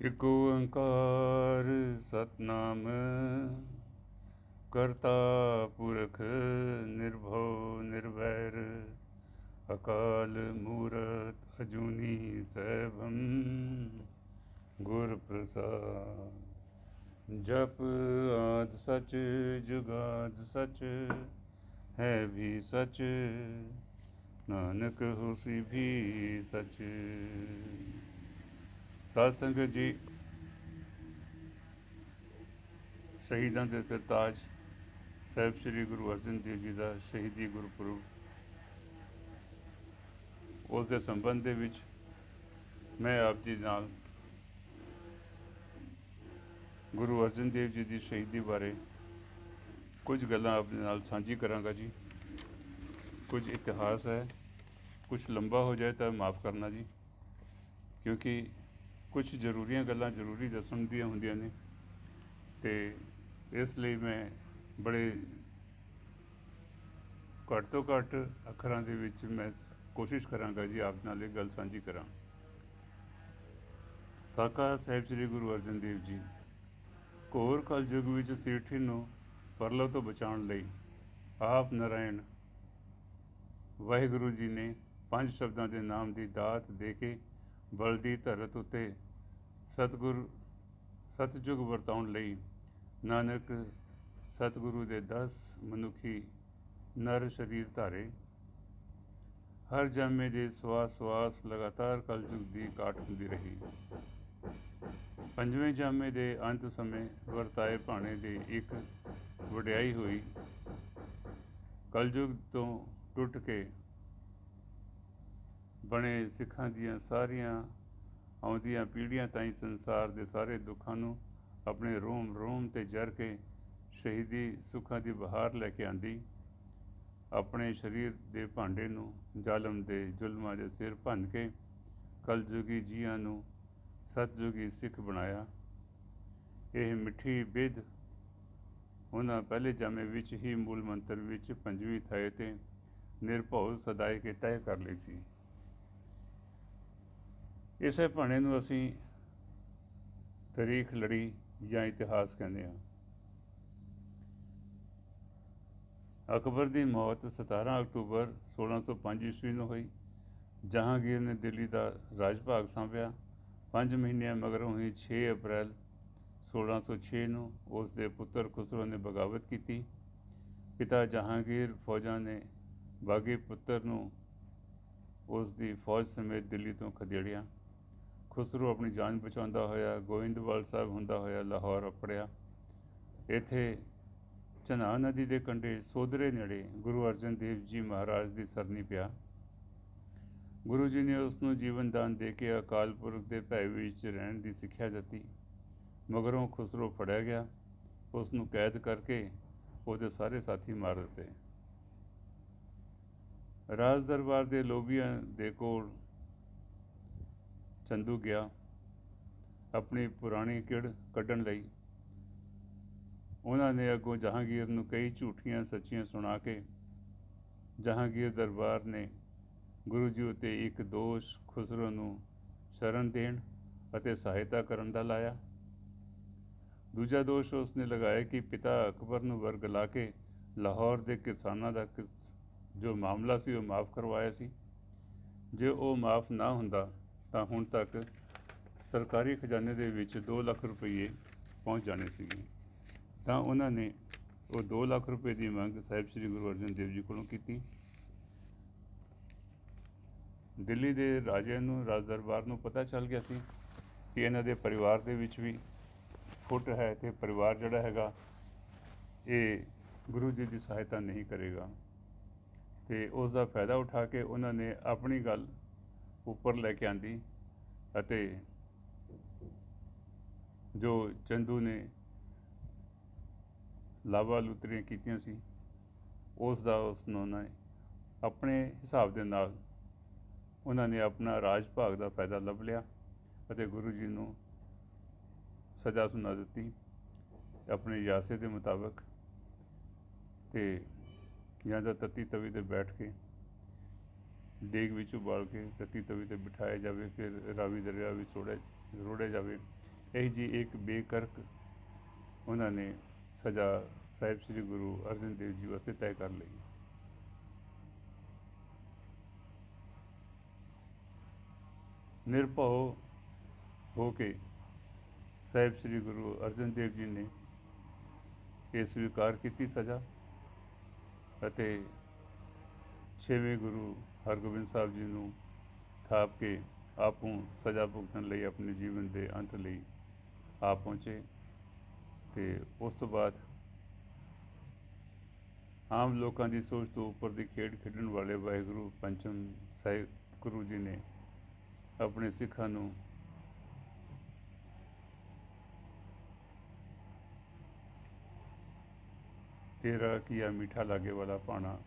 ਇੱਕ ਓੰਕਾਰ ਸਤਨਾਮ ਕਰਤਾ ਪੁਰਖ ਨਿਰਭਉ ਨਿਰਵੈਰ ਅਕਾਲ ਮੂਰਤ ਅਜੂਨੀ ਸੈਭੰ ਗੁਰ ਪ੍ਰਸਾਦ। ਜਪ ਆਦਿ ਸਚ ਜੁਗਾਦਿ ਸਚ ਹੈ ਵੀ ਸਚ ਨਾਨਕ ਹੋਸੀ ਵੀ ਸਚ। ਸਾਧ ਸੰਗਤ ਜੀ, ਸ਼ਹੀਦਾਂ ਦੇ ਸਰਤਾਜ ਸਾਹਿਬ ਸ੍ਰੀ ਗੁਰੂ ਅਰਜਨ ਦੇਵ ਜੀ ਦਾ ਸ਼ਹੀਦੀ ਗੁਰਪੁਰਬ, ਉਸ ਦੇ ਸੰਬੰਧ ਦੇ ਵਿੱਚ ਮੈਂ ਆਪ ਜੀ ਨਾਲ ਗੁਰੂ ਅਰਜਨ ਦੇਵ ਜੀ ਦੀ ਸ਼ਹੀਦੀ ਬਾਰੇ ਕੁਝ ਗੱਲਾਂ ਆਪਣੇ ਨਾਲ ਸਾਂਝੀ ਕਰਾਂਗਾ ਜੀ। ਕੁਝ ਇਤਿਹਾਸ ਹੈ, ਕੁਝ ਲੰਬਾ ਹੋ ਜਾਏ ਤਾਂ ਮਾफ़ ਕਰਨਾ ਜੀ, ਕਿਉਂਕਿ ਕੁਝ ਜ਼ਰੂਰੀਆਂ ਗੱਲਾਂ ਜ਼ਰੂਰੀ ਦੱਸਣ ਦੀਆਂ ਹੁੰਦੀਆਂ ਨੇ, ਅਤੇ ਇਸ ਲਈ ਮੈਂ ਬੜੇ ਘੱਟ ਤੋਂ ਘੱਟ ਅੱਖਰਾਂ ਦੇ ਵਿੱਚ ਮੈਂ ਕੋਸ਼ਿਸ਼ ਕਰਾਂਗਾ ਜੀ ਆਪ ਨਾਲ ਇਹ ਗੱਲ ਸਾਂਝੀ ਕਰਾਂ। ਸਾਕਾ ਸਾਹਿਬ ਸ੍ਰੀ ਗੁਰੂ ਅਰਜਨ ਦੇਵ ਜੀ ਘੋਰ ਕਲਯੁਗ ਵਿੱਚ ਸੇਠੀ ਨੂੰ ਪਰਲੋ ਤੋਂ ਬਚਾਉਣ ਲਈ ਆਪ ਨਾਰਾਇਣ ਵਾਹਿਗੁਰੂ ਜੀ ਨੇ 5 ਸ਼ਬਦਾਂ ਦੇ ਨਾਮ ਦੀ ਦਾਤ ਦੇ ਕੇ ਬਲਦੀ ਧਰਤ ਉੱਤੇ ਸਤਿਯੁਗ ਵਰਤਾਉਣ ਲਈ ਨਾਨਕ ਸਤਿਗੁਰੂ ਦੇ 10 ਮਨੁੱਖੀ ਨਰ ਸਰੀਰ ਧਾਰੇ। ਹਰ ਜਾਮੇ ਦੇ ਸਵਾਸ ਲਗਾਤਾਰ ਕਲਯੁਗ ਦੀ ਕਾਟ ਹੁੰਦੀ ਰਹੀ। 5ਵੇਂ ਜਾਮੇ ਦੇ ਅੰਤ ਸਮੇਂ ਵਰਤਾਏ ਭਾਣੇ ਦੀ ਇੱਕ ਵਡਿਆਈ ਹੋਈ। ਕਲਯੁਗ ਤੋਂ ਟੁੱਟ ਕੇ ਬਣੇ ਸਿੱਖਾਂ ਦੀਆਂ ਸਾਰੀਆਂ ਆਉਂਦੀਆਂ ਪੀੜ੍ਹੀਆਂ ਤਾਈਂ ਸੰਸਾਰ ਦੇ ਸਾਰੇ ਦੁੱਖਾਂ ਨੂੰ ਆਪਣੇ ਰੋਮ ਰੋਮ 'ਤੇ ਜਰ ਕੇ ਸ਼ਹੀਦੀ ਸੁੱਖਾਂ ਦੀ ਬਹਾਰ ਲੈ ਕੇ ਆਂਦੀ। ਆਪਣੇ ਸਰੀਰ ਦੇ ਭਾਂਡੇ ਨੂੰ ਜ਼ਾਲਮ ਦੇ ਜ਼ੁਲਮਾਂ ਦੇ ਸਿਰ ਭੰਨ ਕੇ ਕਲਯੁਗੀ ਜੀਆਂ ਨੂੰ ਸਤਿਯੁਗੀ ਸਿੱਖ ਬਣਾਇਆ। ਇਹ ਮਿੱਠੀ ਬਿਧ ਉਹਨਾਂ ਪਹਿਲੇ ਜਾਮੇ ਵਿੱਚ ਹੀ ਮੂਲ ਮੰਤਰ ਵਿੱਚ 5ਵੀਂ ਥਾਏ 'ਤੇ ਨਿਰਭਉ ਸਦਾਏ ਕੇ ਤੈਅ ਕਰ ਲਈ ਸੀ। ਇਸੇ ਭਾਣੇ ਨੂੰ ਅਸੀਂ ਤਾਰੀਖ ਲੜੀ ਜਾਂ ਇਤਿਹਾਸ ਕਹਿੰਦੇ ਹਾਂ। ਅਕਬਰ ਦੀ ਮੌਤ 17 ਅਕਤੂਬਰ 1605 ਈਸਵੀ ਨੂੰ ਹੋਈ। ਜਹਾਂਗੀਰ ਨੇ ਦਿੱਲੀ ਦਾ ਰਾਜ ਭਾਗ ਸਾਂਭਿਆ। 5 ਮਹੀਨਿਆਂ ਮਗਰੋਂ ਹੀ 6 ਅਪ੍ਰੈਲ 1606 ਨੂੰ ਉਸ ਦੇ ਪੁੱਤਰ ਖੁਸਰੋ ਨੇ ਬਗਾਵਤ ਕੀਤੀ। ਪਿਤਾ ਜਹਾਂਗੀਰ ਫੌਜਾਂ ਨੇ ਬਾਗੀ ਪੁੱਤਰ ਨੂੰ ਉਸ ਦੀ ਫੌਜ ਸਮੇਤ ਦਿੱਲੀ ਤੋਂ ਖਦੇੜਿਆ। ਖੁਸਰੋ ਆਪਣੀ ਜਾਨ ਬਚਾਉਂਦਾ ਹੋਇਆ ਗੋਇੰਦਵਾਲ ਸਾਹਿਬ ਹੁੰਦਾ ਹੋਇਆ ਲਾਹੌਰ ਅੱਪੜਿਆ। ਇੱਥੇ ਝਨਾਹ ਨਦੀ ਦੇ ਕੰਢੇ ਸੋਧਰੇ ਨੇੜੇ ਗੁਰੂ ਅਰਜਨ ਦੇਵ ਜੀ ਮਹਾਰਾਜ ਦੀ ਸਰਨੀ ਪਿਆ। ਗੁਰੂ ਜੀ ਨੇ ਉਸ ਨੂੰ ਜੀਵਨ ਦਾਨ ਦੇ ਕੇ ਅਕਾਲ ਪੁਰਖ ਦੇ ਭੈ ਵਿੱਚ ਰਹਿਣ ਦੀ ਸਿੱਖਿਆ ਦਿੱਤੀ। ਮਗਰੋਂ ਖੁਸਰੋ ਫੜਿਆ ਗਿਆ। ਉਸ ਨੂੰ ਕੈਦ ਕਰਕੇ ਉਹਦੇ ਸਾਰੇ ਸਾਥੀ ਮਾਰ ਦਿੱਤੇ। ਰਾਜ ਦਰਬਾਰ ਦੇ ਲੋਭੀਆਂ ਦੇ ਕੋਲ ਚੰਦੂ ਗਿਆ ਆਪਣੀ ਪੁਰਾਣੀ ਕਿੜ ਕੱਢਣ ਲਈ। ਉਹਨਾਂ ਨੇ ਅੱਗੋਂ ਜਹਾਂਗੀਰ ਨੂੰ ਕਈ ਝੂਠੀਆਂ ਸੱਚੀਆਂ ਸੁਣਾ ਕੇ ਜਹਾਂਗੀਰ ਦਰਬਾਰ ਨੇ ਗੁਰੂ ਜੀ ਉੱਤੇ ਇੱਕ ਦੋਸ਼ ਖੁਸਰੋ ਨੂੰ ਸ਼ਰਨ ਦੇਣ ਅਤੇ ਸਹਾਇਤਾ ਕਰਨ ਦਾ ਲਾਇਆ। ਦੂਜਾ ਦੋਸ਼ ਉਸ ਨੇ ਲਗਾਇਆ ਕਿ ਪਿਤਾ ਅਕਬਰ ਨੂੰ ਵਰਗਲਾ ਕੇ ਲਾਹੌਰ ਦੇ ਕਿਸਾਨਾਂ ਦਾ ਜੋ ਮਾਮਲਾ ਸੀ ਉਹ ਮਾਫ਼ ਕਰਵਾਇਆ ਸੀ। ਜੇ ਉਹ ਮਾਫ਼ ਨਾ ਹੁੰਦਾ ਤਾਂ ਹੁਣ ਤੱਕ ਸਰਕਾਰੀ ਖਜ਼ਾਨੇ ਦੇ ਵਿੱਚ 2 ਲੱਖ ਰੁਪਈਏ ਪਹੁੰਚ ਜਾਣੇ ਸੀਗੇ। ਤਾਂ ਉਹਨਾਂ ਨੇ ਉਹ 2 ਲੱਖ ਰੁਪਏ ਦੀ ਮੰਗ ਸਾਹਿਬ ਸ੍ਰੀ ਗੁਰੂ ਅਰਜਨ ਦੇਵ ਜੀ ਕੋਲੋਂ ਕੀਤੀ। ਦਿੱਲੀ ਦੇ ਰਾਜੇ ਨੂੰ ਰਾਜ ਦਰਬਾਰ ਨੂੰ ਪਤਾ ਚੱਲ ਗਿਆ ਸੀ ਕਿ ਇਹਨਾਂ ਦੇ ਪਰਿਵਾਰ ਦੇ ਵਿੱਚ ਵੀ ਫੁੱਟ ਹੈ ਅਤੇ ਪਰਿਵਾਰ ਜਿਹੜਾ ਹੈਗਾ ਇਹ ਗੁਰੂ ਜੀ ਦੀ ਸਹਾਇਤਾ ਨਹੀਂ ਕਰੇਗਾ, ਅਤੇ ਉਸ ਦਾ ਫਾਇਦਾ ਉਠਾ ਕੇ ਉਹਨਾਂ ਨੇ ਆਪਣੀ ਗੱਲ ਉੱਪਰ ਲੈ ਕੇ ਆਂਦੀ ਅਤੇ ਜੋ ਚੰਦੂ ਨੇ ਲਾਵਾ ਲੁਤਰੀਆਂ ਕੀਤੀਆਂ ਸੀ ਉਸ ਦਾ ਉਸ ਨੂੰ ਉਹਨਾਂ ਨੇ ਆਪਣੇ ਹਿਸਾਬ ਦੇ ਨਾਲ ਉਹਨਾਂ ਨੇ ਆਪਣਾ ਰਾਜ ਭਾਗ ਦਾ ਫਾਇਦਾ ਲੱਭ ਲਿਆ ਅਤੇ ਗੁਰੂ ਜੀ ਨੂੰ ਸਜ਼ਾ ਸੁਣਾ ਦਿੱਤੀ ਆਪਣੇ ਯਾਸੇ ਦੇ ਮੁਤਾਬਕ। ਅਤੇ ਜਾਂ ਤਾਂ ਤੱਤੀ ਤਵੀ 'ਤੇ ਬੈਠ ਕੇ ਦੇਗ ਵਿੱਚ ਉਬਾਲ ਕੇ ਤੱਤੀ ਤਵੀ 'ਤੇ ਬਿਠਾਇਆ ਜਾਵੇ, ਫਿਰ ਰਾਵੀ ਦਰਿਆ ਵਿੱਚ ਰੋੜਿਆ ਜਾਵੇ, ਇਹ ਜੀ ਇੱਕ ਬੇਕਰਕ ਉਹਨਾਂ ਨੇ ਸਜ਼ਾ ਸਾਹਿਬ ਸ੍ਰੀ ਗੁਰੂ ਅਰਜਨ ਦੇਵ ਜੀ ਵਾਸਤੇ ਤੈਅ ਕਰ ਲਈ। ਨਿਰਭਉ ਹੋ ਕੇ ਸਾਹਿਬ ਸ੍ਰੀ ਗੁਰੂ ਅਰਜਨ ਦੇਵ ਜੀ ਨੇ ਇਹ ਸਵੀਕਾਰ ਕੀਤੀ ਸਜ਼ਾ, ਅਤੇ 6ਵੇਂ ਗੁਰੂ ਹਰਗੋਬਿੰਦ ਸਾਹਿਬ ਜੀ ਨੂੰ ਥਾਪ ਕੇ ਆਪੋਂ ਸਜ਼ਾ ਭੁਗਤਣ ਲਈ ਆਪਣੇ ਜੀਵਨ ਦੇ ਅੰਤ ਲਈ ਆਪ ਪਹੁੰਚੇ। ਅਤੇ ਉਸ ਤੋਂ ਬਾਅਦ ਆਮ ਲੋਕਾਂ ਦੀ ਸੋਚ ਤੋਂ ਉੱਪਰ ਦੀ ਖੇਡ ਖੇਡਣ ਵਾਲੇ ਵਾਹਿਗੁਰੂ ਪੰਚਮ ਸਾਹਿਬ ਗੁਰੂ ਜੀ ਨੇ ਆਪਣੇ ਸਿੱਖਾਂ ਨੂੰ ਤੇਰਾ ਕੀਆ ਮੀਠਾ ਲਾਗੇ ਵਾਲਾ ਭਾਣਾ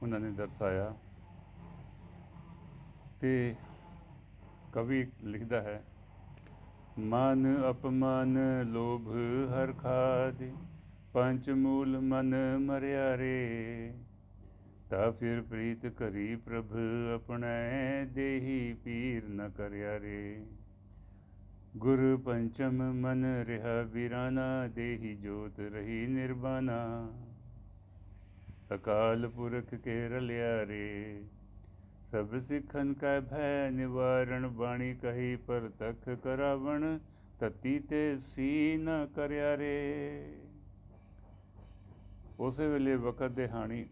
ਉਹਨਾਂ ਨੇ ਦਰਸਾਇਆ। ਤੇ ਕਵੀ ਲਿਖਦਾ ਹੈ, ਮਨ ਅਪਮਾਨ ਲੋਭ ਹਰ ਖਾਦੇ, ਪੰਚ ਮੂਲ ਮਨ ਮਰਿਆ ਰੇ, ਤਾ ਫਿਰ ਪ੍ਰੀਤ ਕਰੀ ਪ੍ਰਭ ਆਪਣੇ, ਦੇਹੀ ਪੀਰ ਨ ਕਰਿਆ ਰੇ। ਗੁਰ ਪੰਚਮ ਮਨ ਰਿਹਾ ਵੀਰਾਨਾ, ਦੇਹੀ ਜੋਤ ਰਹੀ ਨਿਰਬਾਨਾ, ਅਕਾਲ ਪੁਰਖ ਕੇ ਰਲਿਆ ਰੇ। ਸਭ ਸਿੱਖਨ ਕੈ ਭੈ ਨਿਵਾਰਣ, ਬਾਣੀ ਕਹੀ ਪਰ ਤਖ ਕਰਾਵਣ, ਤਤੀ ਤੇ ਸੀ ਨ ਕਰਿਆ ਰੇ। ਉਸੇ ਵੇਲੇ ਵਕਤ ਦੇ ਹਾਣੀ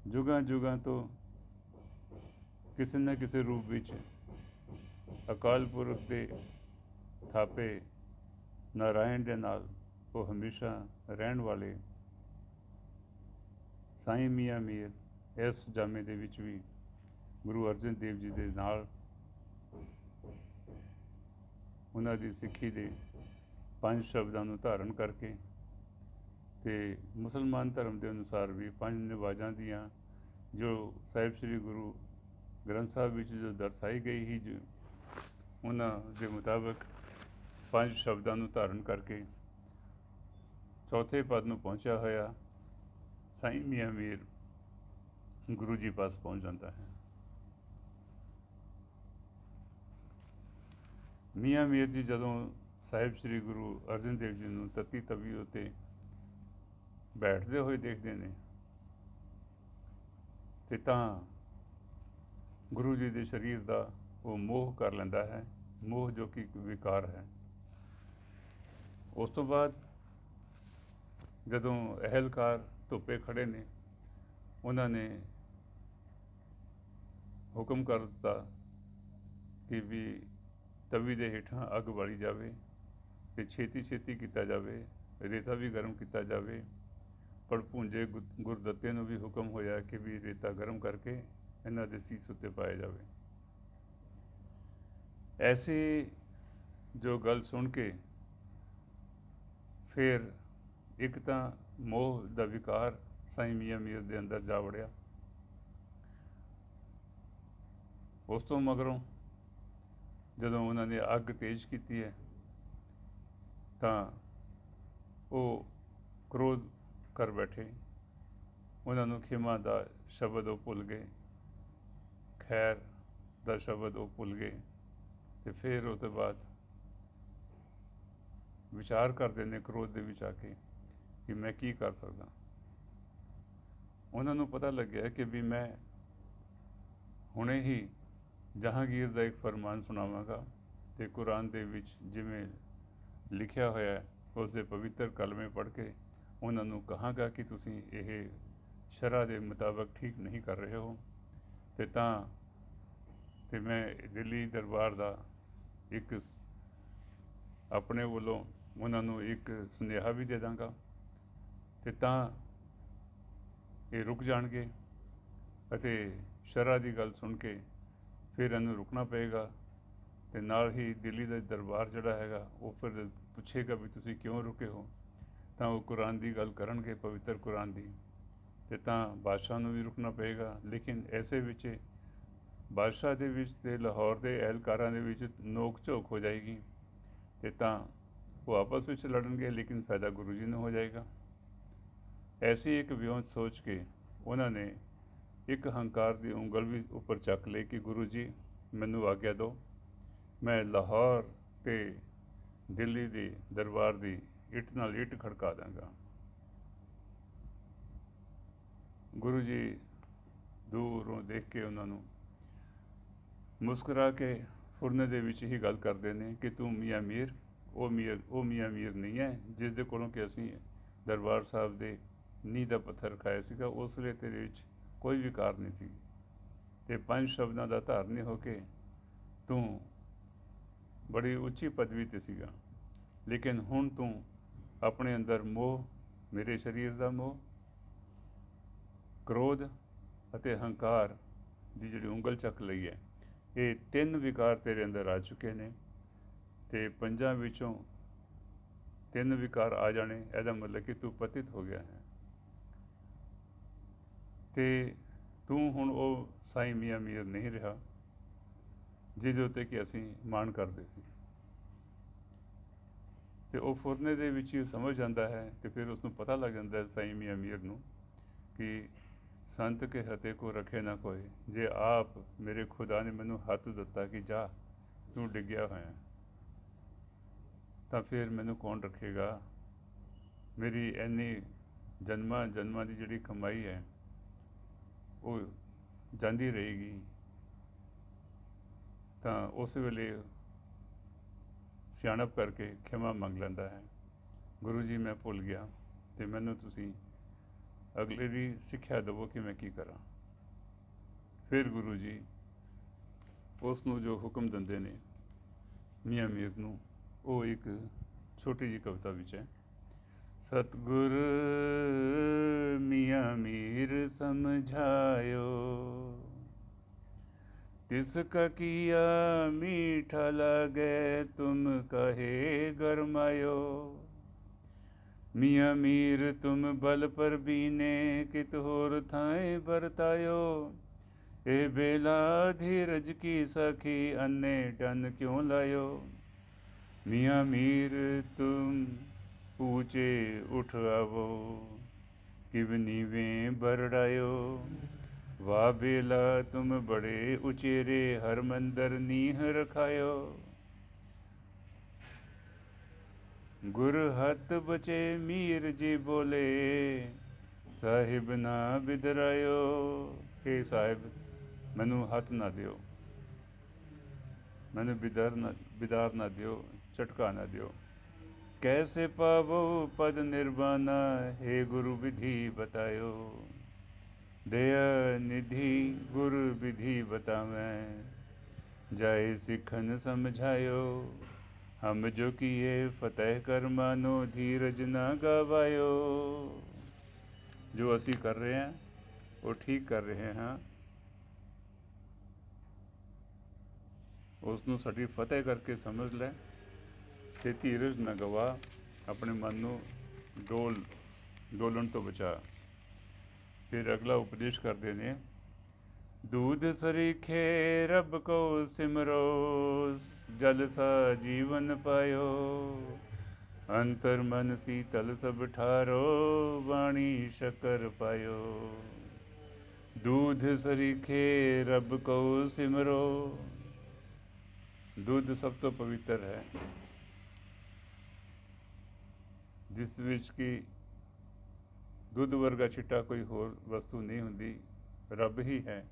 ਜੁਗਾਂ ਜੁਗਾਂ ਤੋਂ ਕਿਸੇ ਨਾ ਕਿਸੇ ਰੂਪ ਵਿੱਚ ਅਕਾਲ ਪੁਰਖ ਦੇ ਥਾਪੇ ਨਾਰਾਇਣ ਦੇ ਨਾਲ ਉਹ ਹਮੇਸ਼ਾ ਰਹਿਣ ਵਾਲੇ ਸਾਈਂ ਮੀਆਂ ਮੀਰ ਇਸ ਜਾਮੇ ਦੇ ਵਿੱਚ ਵੀ ਗੁਰੂ ਅਰਜਨ ਦੇਵ ਜੀ ਦੇ ਨਾਲ ਉਹਨਾਂ ਦੀ ਸਿੱਖੀ ਦੇ 5 ਸ਼ਬਦਾਂ ਨੂੰ ਧਾਰਨ ਕਰਕੇ, ਅਤੇ ਮੁਸਲਮਾਨ ਧਰਮ ਦੇ ਅਨੁਸਾਰ ਵੀ 5 ਨਿਵਾਜ਼ਾਂ ਦੀਆਂ ਜੋ ਸਾਹਿਬ ਸ੍ਰੀ ਗੁਰੂ ਗ੍ਰੰਥ ਸਾਹਿਬ ਵਿੱਚ ਜੋ ਦਰਸਾਈ ਗਈ ਸੀ, ਜੋ ਉਹਨਾਂ ਦੇ ਮੁਤਾਬਕ 5 ਸ਼ਬਦਾਂ ਨੂੰ ਧਾਰਨ ਕਰਕੇ ਚੌਥੇ ਪਦ ਨੂੰ ਪਹੁੰਚਿਆ ਹੋਇਆ ਸਾਈਂ ਮੀਆਂ ਮੀਰ ਗੁਰੂ ਜੀ ਪਾਸ ਪਹੁੰਚ ਜਾਂਦਾ ਹੈ। ਮੀਆਂ ਮੀਰ ਜੀ ਜਦੋਂ ਸਾਹਿਬ ਸ੍ਰੀ ਗੁਰੂ ਅਰਜਨ ਦੇਵ ਜੀ ਨੂੰ ਤਤੀ ਤਵੀ ਉੱਤੇ ਬੈਠਦੇ ਹੋਏ ਦੇਖਦੇ ਨੇ, ਤੇ ਤਾਂ ਗੁਰੂ ਜੀ ਦੇ ਸਰੀਰ ਦਾ ਉਹ ਮੋਹ ਕਰ ਲੈਂਦਾ ਹੈ, ਮੋਹ ਜੋ ਕਿ ਵਿਕਾਰ ਹੈ। ਉਸ ਤੋਂ ਬਾਅਦ ਜਦੋਂ ਅਹਿਲਕਾਰ ਧੁੱਪੇ ਖੜੇ ਨੇ, ਉਹਨਾਂ ਨੇ ਹੁਕਮ ਕਰ ਦਿੱਤਾ ਕਿ ਵੀ ਤਵੀ ਦੇ ਹੇਠਾਂ ਅੱਗ ਬਾਲੀ ਜਾਵੇ ਅਤੇ ਛੇਤੀ ਛੇਤੀ ਕੀਤਾ ਜਾਵੇ, ਰੇਤਾ ਵੀ ਗਰਮ ਕੀਤਾ ਜਾਵੇ। ਪਰ ਭੁੰਜੇ ਗੁਰਦੱਤੇ ਨੂੰ ਵੀ ਹੁਕਮ ਹੋਇਆ ਕਿ ਵੀ ਰੇਤਾ ਗਰਮ ਕਰਕੇ ਇਹਨਾਂ ਦੇ ਸੀਸ ਉੱਤੇ ਪਾਇਆ ਜਾਵੇ। ਐਸੀ ਜੋ ਗੱਲ ਸੁਣ ਕੇ ਫਿਰ ਇੱਕ ਤਾਂ ਮੋਹ ਦਾ ਵਿਕਾਰ ਸਾਈਂ ਮੀਆਂ ਮੀਰ ਦੇ ਅੰਦਰ ਜਾ ਵੜਿਆ। ਉਸ ਤੋਂ ਮਗਰੋਂ ਜਦੋਂ ਉਹਨਾਂ ਨੇ ਅੱਗ ਤੇਜ਼ ਕੀਤੀ ਹੈ, ਤਾਂ ਉਹ ਕ੍ਰੋਧ ਕਰ ਬੈਠੇ, ਉਹਨਾਂ ਨੂੰ ਖਿਮਾ ਦਾ ਸ਼ਬਦ ਉਹ ਭੁੱਲ ਗਏ, ਖੈਰ ਦਾ ਸ਼ਬਦ ਉਹ ਭੁੱਲ ਗਏ, ਅਤੇ ਫਿਰ ਉਹ ਤੋਂ ਬਾਅਦ ਵਿਚਾਰ ਕਰਦੇ ਨੇ ਕ੍ਰੋਧ ਦੇ ਵਿੱਚ ਆ ਕੇ ਕਿ ਮੈਂ ਕੀ ਕਰ ਸਕਦਾ। ਉਹਨਾਂ ਨੂੰ ਪਤਾ ਲੱਗਿਆ ਕਿ ਵੀ ਮੈਂ ਹੁਣੇ ਹੀ ਜਹਾਂਗੀਰ ਦਾ ਇੱਕ ਫਰਮਾਨ ਸੁਣਾਵਾਂਗਾ, ਅਤੇ ਕੁਰਾਨ ਦੇ ਵਿੱਚ ਜਿਵੇਂ ਲਿਖਿਆ ਹੋਇਆ ਉਸ ਦੇ ਪਵਿੱਤਰ ਕਲਮੇ ਪੜ੍ਹ ਕੇ ਉਹਨਾਂ ਨੂੰ ਕਹਾਂਗਾ ਕਿ ਤੁਸੀਂ ਇਹ ਸ਼ਰ੍ਹਾ ਦੇ ਮੁਤਾਬਕ ਠੀਕ ਨਹੀਂ ਕਰ ਰਹੇ ਹੋ, ਅਤੇ ਮੈਂ ਦਿੱਲੀ ਦਰਬਾਰ ਦਾ ਇੱਕ ਆਪਣੇ ਵੱਲੋਂ ਉਹਨਾਂ ਨੂੰ ਇੱਕ ਸੁਨੇਹਾ ਵੀ ਦੇ ਦਾਂਗਾ, ਅਤੇ ਤਾਂ ਇਹ ਰੁਕ ਜਾਣਗੇ, ਅਤੇ ਸ਼ਰ੍ਹਾ ਦੀ ਗੱਲ ਸੁਣ ਕੇ ਫਿਰ ਇਹਨੂੰ ਰੁਕਣਾ ਪਏਗਾ। ਅਤੇ ਨਾਲ ਹੀ ਦਿੱਲੀ ਦਾ ਦਰਬਾਰ ਜਿਹੜਾ ਹੈਗਾ ਉਹ ਫਿਰ ਪੁੱਛੇਗਾ ਵੀ ਤੁਸੀਂ ਕਿਉਂ ਰੁਕੇ ਹੋ, ਤਾਂ ਉਹ ਕੁਰਾਨ ਦੀ ਗੱਲ ਕਰਨਗੇ, ਪਵਿੱਤਰ ਕੁਰਾਨ ਦੀ, ਅਤੇ ਤਾਂ ਬਾਦਸ਼ਾਹ ਨੂੰ ਵੀ ਰੁਕਣਾ ਪਏਗਾ। ਲੇਕਿਨ ਐਸੇ ਵਿੱਚ ਬਾਦਸ਼ਾਹ ਦੇ ਵਿੱਚ ਅਤੇ ਲਾਹੌਰ ਦੇ ਅਹਿਲਕਾਰਾਂ ਦੇ ਵਿੱਚ ਨੋਕ ਝੋਕ ਹੋ ਜਾਏਗੀ, ਅਤੇ ਤਾਂ ਉਹ ਆਪਸ ਵਿੱਚ ਲੜਨਗੇ, ਲੇਕਿਨ ਫਾਇਦਾ ਗੁਰੂ ਜੀ ਨੂੰ ਹੋ ਜਾਏਗਾ। ਐਸੀ ਇੱਕ ਵਿਉਂਤ ਸੋਚ ਕੇ ਉਹਨਾਂ ਨੇ ਇੱਕ ਹੰਕਾਰ ਦੀ ਉਂਗਲ ਵੀ ਉੱਪਰ ਚੱਕ ਲਈ ਕਿ ਗੁਰੂ ਜੀ ਮੈਨੂੰ ਆਗਿਆ ਦਿਓ, ਮੈਂ ਲਾਹੌਰ ਤੇ ਦਿੱਲੀ ਦੀ ਦਰਬਾਰ ਦੀ ਇੱਟ ਨਾਲ ਇੱਟ ਖੜਕਾ ਦਾਂਗਾ। ਗੁਰੂ ਜੀ ਦੂਰੋਂ ਦੇਖ ਕੇ ਉਹਨਾਂ ਨੂੰ ਮੁਸਕਰਾ ਕੇ ਫੁਰਨੇ ਦੇ ਵਿੱਚ ਹੀ ਗੱਲ ਕਰਦੇ ਨੇ ਕਿ ਤੂੰ ਮੀਆਂ ਮੀਰ, ਉਹ ਮੀਆਂ ਮੀਰ ਨਹੀਂ ਹੈ ਜਿਸ ਦੇ ਕੋਲੋਂ ਕਿ ਅਸੀਂ ਦਰਬਾਰ ਸਾਹਿਬ ਦੇ ਨੀਂਹ ਦਾ ਪੱਥਰ ਖਾਇਆ ਸੀਗਾ। ਉਸ ਵੇਲੇ ਤੇਰੇ ਵਿੱਚ ਕੋਈ ਵਿਕਾਰ ਨਹੀਂ ਸੀ ਤੇ 5 ਸ਼ਬਦਾਂ ਦਾ ਧਾਰਨੀ ਹੋ ਕੇ ਤੂੰ ਬੜੀ ਉੱਚੀ ਪਦਵੀ ਤੇ ਸੀਗਾ, ਲੇਕਿਨ ਹੁਣ ਤੂੰ ਆਪਣੇ ਅੰਦਰ ਮੋਹ, ਮੇਰੇ ਸਰੀਰ ਦਾ ਮੋਹ, ਕ੍ਰੋਧ ਅਤੇ ਹੰਕਾਰ ਦੀ ਜਿਹੜੀ ਉਂਗਲ ਚੱਕ ਲਈ ਹੈ, ਇਹ 3 ਵਿਕਾਰ ਤੇਰੇ ਅੰਦਰ ਆ ਚੁੱਕੇ ਨੇ ਤੇ 5 ਵਿੱਚੋਂ 3 ਵਿਕਾਰ ਆ ਜਾਣੇ, ਇਹਦਾ ਮਤਲਬ ਕਿ ਤੂੰ ਪਤਿਤ ਹੋ ਗਿਆ ਹੈ ਤੇ ਤੂੰ ਹੁਣ ਉਹ ਸਾਈਂ ਮੀਆਂ ਮੀਰ ਨਹੀਂ ਰਿਹਾ ਜਿਹਦੇ ਉੱਤੇ ਕਿ ਅਸੀਂ ਮਾਣ ਕਰਦੇ ਸੀ। ਤੇ ਉਹ ਫੁਰਨੇ ਦੇ ਵਿੱਚ ਹੀ ਸਮਝ ਜਾਂਦਾ ਹੈ ਤੇ ਫਿਰ ਉਸ ਨੂੰ ਪਤਾ ਲੱਗ ਜਾਂਦਾ ਹੈ ਸਾਈਂ ਮੀਆਂ ਮੀਰ ਨੂੰ ਕਿ ਸੰਤ ਕੇ ਹੱਥੇ ਕੋ ਰੱਖੇ ਨਾ ਕੋਈ, ਜੇ ਆਪ ਮੇਰੇ ਖੁਦਾ ਨੇ ਮੈਨੂੰ ਹੱਥ ਦਿੱਤਾ ਕਿ ਜਾ ਤੂੰ ਡਿੱਗਿਆ ਹੋਇਆ ਤਾਂ ਫਿਰ ਮੈਨੂੰ ਕੌਣ ਰੱਖੇਗਾ। ਮੇਰੀ ਇੰਨੀ ਜਨਮਾਂ ਦੀ ਜਿਹੜੀ ਕਮਾਈ ਹੈ ਉਹ ਜਾਂਦੀ ਰਹੇਗੀ। ਤਾਂ ਉਸ ਵੇਲੇ ਸਿਆਣਪ ਕਰਕੇ ਖਿਮਾ ਮੰਗ ਲੈਂਦਾ ਹੈ, ਗੁਰੂ ਜੀ ਮੈਂ ਭੁੱਲ ਗਿਆ ਤੇ ਮੈਨੂੰ ਤੁਸੀਂ ਅਗਲੇ ਦੀ ਸਿੱਖਿਆ ਦੇਵੋ ਕਿ ਮੈਂ ਕੀ ਕਰਾਂ। ਫਿਰ ਗੁਰੂ ਜੀ ਉਸ ਨੂੰ ਜੋ ਹੁਕਮ ਦਿੰਦੇ ਨੇ ਮੀਆਂ ਮੀਰ ਨੂੰ, ਉਹ ਇੱਕ ਛੋਟੀ ਜਿਹੀ ਕਵਿਤਾ ਵਿੱਚ ਹੈ। ਸਤਿਗੁਰ ਮੀਆਂ ਮੀਰ ਸਮਝਾਇਓ, तिसका किया मीठा लागे तुम कहे गरमायो। मियाँ मीर तुम बल पर बीने कित होर थाए बरतायो। ए बेला धीरज की सखी अन्ने डन क्यों लायो। मियाँ मीर तुम ऊँचे उठ आवो किव नीवें बरड़ायो। वाह बेला तुम बड़े उचेरे हर मंदर नीह रखायो। गुर हथ बचे मीर जी बोले साहिब ना बिदरायो। हे साहिब मैनू हथ ना दियो, मैनू बिदार ना दियो, झटका ना दियो। कैसे पावो पद निर्वाणा हे गुरु विधि बतायो। दया निधि गुरु विधि बतावें जाए सिखन समझायो। हम जो किए फतेह कर मानो धीरज ना गवायो। जो असी कर रहे हैं वो ठीक कर रहे हैं, उसनों साडी फतेह करके समझ ले ते धीरज ना गवा, अपने मन नूं डोलन तो बचा। फिर अगला उपदेश करते ने, दूध सरीखे रब को सिमरो जल सा जीवन पायो। अंतर मन शीतल सब ठारो वाणी शकर पायो। दूध सरीखे रब को सिमरो, दूध सब तो पवित्र है जिस विच की ਦੁੱਧ ਵਰਗਾ ਚਿੱਟਾ ਕੋਈ ਹੋਰ ਵਸਤੂ ਨਹੀਂ ਹੁੰਦੀ, ਰੱਬ ਹੀ ਹੈ।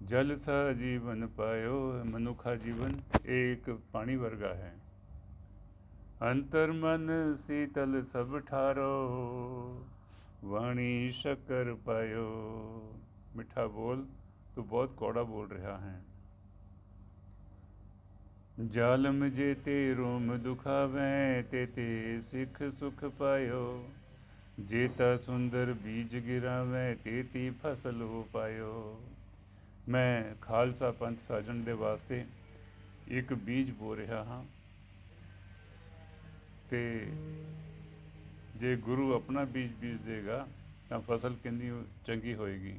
ਜਲ ਸਾ ਜੀਵਨ ਪਾਇਓ, ਮਨੁੱਖਾ ਜੀਵਨ ਇਹ ਇੱਕ ਪਾਣੀ ਵਰਗਾ ਹੈ। ਅੰਤਰ ਮਨ ਸੀਤਲ ਸਭ ਠਾਰੋ ਵਾਣੀ ਸ਼ੱਕਰ ਪਾਇਓ। ਮਿੱਠਾ ਬੋਲ, ਤੂੰ ਬਹੁਤ ਕੌੜਾ ਬੋਲ ਰਿਹਾ ਹੈ। ਜਾਲਮ ਜੇ ਤੇ ਰੋਮ ਦੁਖਾਵੇਂ ਤੇ ਸਿੱਖ ਸੁਖ ਪਾਇਓ। जेता सुंदर बीज गिरावें तेती फसल हो पायो। मैं खालसा पंथ साजन दे वास्ते एक बीज बो रहा हाँ ते जे गुरु अपना बीज देगा तो फसल कितनी चंगी होएगी।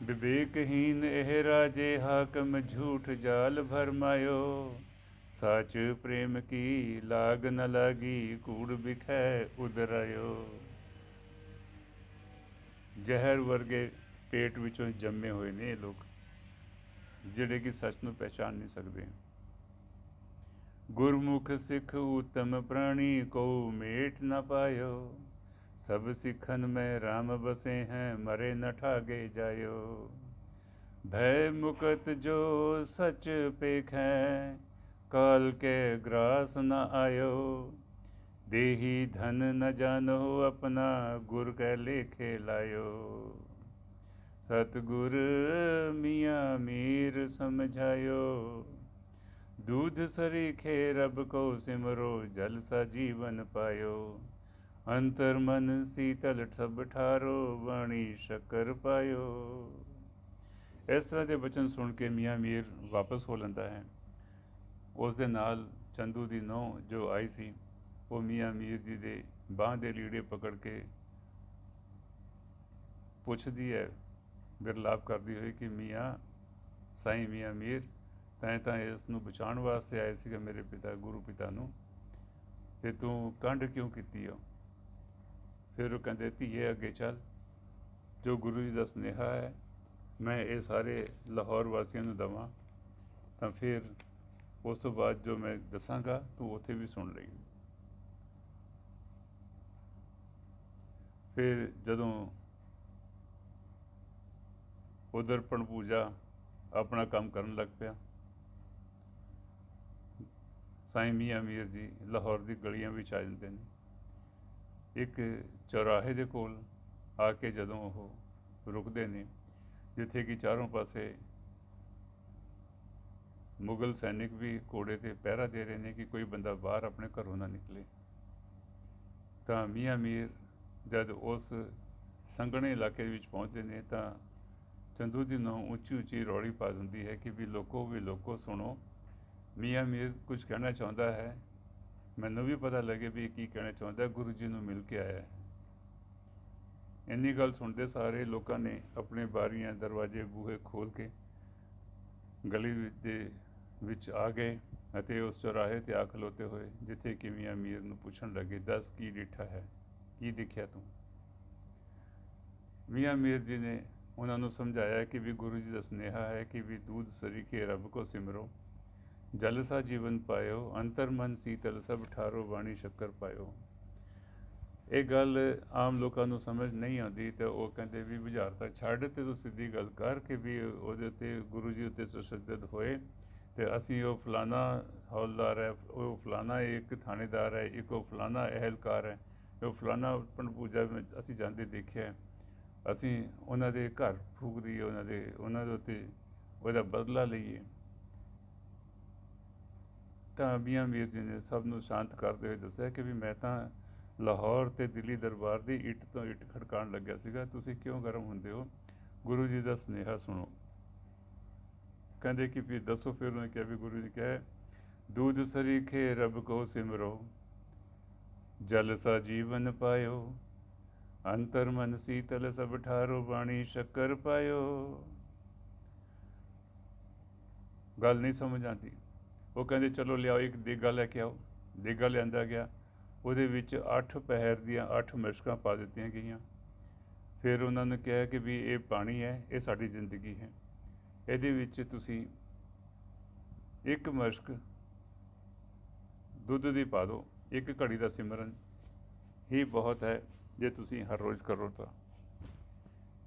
विवेकहीन एह राजे हाकम झूठ जाल भरमायो। सच प्रेम की लाग न लागी कूड़ बिखै उदरायो। ਜ਼ਹਿਰ ਵਰਗੇ ਪੇਟ ਵਿੱਚੋਂ ਜੰਮੇ ਹੋਏ ਨੇ ਇਹ ਲੋਕ, ਜਿਹੜੇ ਕਿ ਸੱਚ ਨੂੰ ਪਹਿਚਾਨ ਨਹੀਂ ਸਕਦੇ। ਗੁਰਮੁਖ ਸਿੱਖ ਉਤਮ ਪ੍ਰਾਣੀ ਕੋ ਮੇਟ ਨ ਪਾਇਓ, ਸਭ ਸਿੱਖਨ ਮੈਂ ਰਾਮ ਬਸੇ हैं मरे न ठागे जायो। भय मुकत जो सच पेख है, काल के ग्रास न आयो। देही धन न जानो अपना, गुर कै लेखे लायो। सतगुर मियाँ मीर समझायो, दूध सरीखे रब को सिमरो, जल सा जीवन पायो। अंतर मन ਸੀਤਲ ਠਬ ਠਾਰੋ, ਬਾਣੀ ਸ਼ੱਕਰ ਪਾਇਓ। ਇਸ ਤਰ੍ਹਾਂ ਦੇ ਬਚਨ ਸੁਣ ਕੇ ਮੀਆਂ ਮੀਰ ਵਾਪਸ ਹੋ ਲੈਂਦਾ ਹੈ। ਉਸ ਦੇ ਨਾਲ ਚੰਦੂ ਦੀ ਨੂੰਹ ਜੋ ਆਈ ਸੀ, ਉਹ ਮੀਆਂ ਮੀਰ ਜੀ ਦੇ ਬਾਂਹ ਦੇ ਲੀੜੇ ਪਕੜ ਕੇ ਪੁੱਛਦੀ ਹੈ, ਵਿਰਲਾਪ ਕਰਦੀ ਹੋਈ ਕਿ ਮੀਆਂ ਸਾਈਂ ਮੀਆਂ ਮੀਰ, ਤੈਂ ਤਾਂ ਇਸ ਨੂੰ ਬਚਾਉਣ ਵਾਸਤੇ ਆਏ ਸੀਗਾ ਮੇਰੇ ਪਿਤਾ ਗੁਰੂ ਪਿਤਾ ਨੂੰ, ਅਤੇ ਤੂੰ ਕੰਢ ਕਿਉਂ ਕੀਤੀ ਹੋ? ਫਿਰ ਉਹ ਕਹਿੰਦੇ, ਧੀਏ ਅੱਗੇ ਚੱਲ, ਜੋ ਗੁਰੂ ਜੀ ਦਾ ਸੁਨੇਹਾ ਹੈ ਮੈਂ ਇਹ ਸਾਰੇ ਲਾਹੌਰ ਵਾਸੀਆਂ ਨੂੰ ਦੇਵਾਂ ਤਾਂ ਫਿਰ ਉਸ ਤੋਂ ਬਾਅਦ ਜੋ ਮੈਂ ਦੱਸਾਂਗਾ ਤੂੰ ਉੱਥੇ ਵੀ ਸੁਣ ਲਈ। ਫਿਰ ਜਦੋਂ ਉਧਰ ਪਣਪੂਜਾ ਆਪਣਾ ਕੰਮ ਕਰਨ ਲੱਗ ਪਿਆ, ਸਾਈਂ ਮੀਆਂ ਮੀਰ ਜੀ ਲਾਹੌਰ ਦੀ ਗਲੀਆਂ ਵਿੱਚ ਆ ਜਾਂਦੇ ਨੇ। ਇੱਕ ਚੌਰਾਹੇ ਦੇ ਕੋਲ ਆ ਕੇ ਜਦੋਂ ਉਹ ਰੁਕਦੇ ਨੇ, ਜਿੱਥੇ ਕਿ ਚਾਰੋਂ ਪਾਸੇ ਮੁਗਲ ਸੈਨਿਕ ਵੀ ਘੋੜੇ 'ਤੇ ਪਹਿਰਾ ਦੇ ਰਹੇ ਨੇ ਕਿ ਕੋਈ ਬੰਦਾ ਬਾਹਰ ਆਪਣੇ ਘਰੋਂ ਨਾ ਨਿਕਲੇ, ਤਾਂ ਮੀਆਂ ਮੀਰ ਜਦ ਉਸ ਸੰਘਣੇ ਇਲਾਕੇ ਵਿੱਚ ਪਹੁੰਚਦੇ ਨੇ ਤਾਂ ਚੰਦੂ ਦੀ ਨੂੰਹ ਉੱਚੀ ਉੱਚੀ ਰੌਲੀ ਪਾ ਦਿੰਦੀ ਹੈ ਕਿ ਵੀ ਲੋਕੋ ਸੁਣੋ, ਮੀਆਂ ਮੀਰ ਕੁਝ ਕਹਿਣਾ ਚਾਹੁੰਦਾ ਹੈ, ਮੈਨੂੰ ਵੀ ਪਤਾ ਲੱਗੇ ਵੀ ਕੀ ਕਹਿਣਾ ਚਾਹੁੰਦਾ, ਗੁਰੂ ਜੀ ਨੂੰ ਮਿਲ ਕੇ ਆਇਆ ਹੈ। ਇੰਨੀ ਗੱਲ ਸੁਣਦੇ ਸਾਰੇ ਲੋਕਾਂ ਨੇ ਆਪਣੇ ਬਾਰੀਆਂ ਦਰਵਾਜ਼ੇ ਬੂਹੇ ਖੋਲ੍ਹ ਕੇ ਗਲੀ ਦੇ ਵਿੱਚ ਆ ਗਏ ਅਤੇ ਉਸ ਚੌਰਾਹੇ 'ਤੇ ਆ ਖਲੋਤੇ ਹੋਏ, ਜਿੱਥੇ ਕਿ ਮੀਆਂ ਮੀਰ ਨੂੰ ਪੁੱਛਣ ਲੱਗੇ, ਦੱਸ ਕੀ ਡਿੱਠਾ ਹੈ, ਕੀ ਦੇਖਿਆ ਤੂੰ? ਮੀਆਂ ਮੀਰ ਜੀ ਨੇ ਉਹਨਾਂ ਨੂੰ ਸਮਝਾਇਆ ਕਿ ਵੀ ਗੁਰੂ ਜੀ ਦਾ ਸੁਨੇਹਾ ਹੈ ਕਿ ਵੀ ਦੂਧ ਸਰੀਖੇ ਰੱਬ ਕੋ ਸਿਮਰੋ, ਜਲ ਸਾ ਜੀਵਨ ਪਾਇਓ, ਅੰਤਰ ਮਨ ਸੀਤਲ ਸਭ ਠਾਰੋ, ਬਾਣੀ ਸ਼ੱਕਰ ਪਾਇਓ। ਇਹ ਗੱਲ ਆਮ ਲੋਕਾਂ ਨੂੰ ਸਮਝ ਨਹੀਂ ਆਉਂਦੀ, ਤਾਂ ਉਹ ਕਹਿੰਦੇ ਵੀ ਬੁਝਾਰਤਾ ਛੱਡ ਅਤੇ ਤੂੰ ਸਿੱਧੀ ਗੱਲ ਕਰ ਕਿ ਵੀ ਉਹਦੇ ਉੱਤੇ ਗੁਰੂ ਜੀ ਉੱਤੇ ਤਸ਼ੱਦਦ ਹੋਏ ਅਤੇ ਅਸੀਂ ਉਹ ਫਲਾਨਾ ਹੌਲਦਾਰ ਹੈ, ਉਹ ਫਲਾਨਾ ਇੱਕ ਥਾਣੇਦਾਰ ਹੈ, ਇੱਕ ਉਹ ਫਲਾਨਾ ਅਹਿਲਕਾਰ ਹੈ, ਉਹ ਫਲਾਨਾ ਪਣਪੂਜਾ ਵਿੱਚ ਅਸੀਂ ਜਾਂਦੇ ਦੇਖਿਆ, ਅਸੀਂ ਉਹਨਾਂ ਦੇ ਘਰ ਫੂਕ ਦਈਏ, ਉਹਨਾਂ ਦੇ ਉੱਤੇ ਉਹਦਾ ਬਦਲਾ ਲਈਏ। ਤਾਂ ਮੀਆਂ ਮੀਰ ਜੀ ਨੇ ਸਭ ਨੂੰ ਸ਼ਾਂਤ ਕਰਦੇ ਹੋਏ ਦੱਸਿਆ ਕਿ ਵੀ ਮੈਂ ਤਾਂ ਲਾਹੌਰ ਅਤੇ ਦਿੱਲੀ ਦਰਬਾਰ ਦੀ ਇੱਟ ਤੋਂ ਇੱਟ ਖੜਕਾਉਣ ਲੱਗਿਆ ਸੀਗਾ, ਤੁਸੀਂ ਕਿਉਂ ਗਰਮ ਹੁੰਦੇ ਹੋ? ਗੁਰੂ ਜੀ ਦਾ ਸੁਨੇਹਾ ਸੁਣੋ। ਕਹਿੰਦੇ ਕਿ ਫਿਰ ਦੱਸੋ। ਫਿਰ ਉਹਨੇ ਕਿਹਾ ਵੀ ਗੁਰੂ ਜੀ ਕਹੇ, दूध सरीखे रब को सिमरो, जल सा जीवन पायो, अंतर मन शीतल सब ठारो, बाणी शक्कर पायो। ਗੱਲ ਨਹੀਂ ਸਮਝ ਆਉਂਦੀ। ਉਹ ਕਹਿੰਦੇ ਚਲੋ ਲਿਆਓ ਇੱਕ ਦੇਗਾ ਲੈ ਕੇ ਆਓ। ਦੇਗਾ ਲਿਆਂਦਾ ਗਿਆ, ਉਹਦੇ ਵਿੱਚ 8 ਪਹਿਰ ਦੀਆਂ 8 ਮਸ਼ਕਾਂ ਪਾ ਦਿੱਤੀਆਂ ਗਈਆਂ। ਫਿਰ ਉਹਨਾਂ ਨੇ ਕਿਹਾ ਕਿ ਵੀ ਇਹ ਪਾਣੀ ਹੈ, ਇਹ ਸਾਡੀ ਜ਼ਿੰਦਗੀ ਹੈ, ਇਹਦੇ ਵਿੱਚ ਤੁਸੀਂ ਇੱਕ ਮਸ਼ਕ ਦੁੱਧ ਦੀ ਪਾ ਦਿਓ, ਇੱਕ ਘੜੀ ਦਾ ਸਿਮਰਨ ਹੀ ਬਹੁਤ ਹੈ ਜੇ ਤੁਸੀਂ ਹਰ ਰੋਜ਼ ਕਰੋ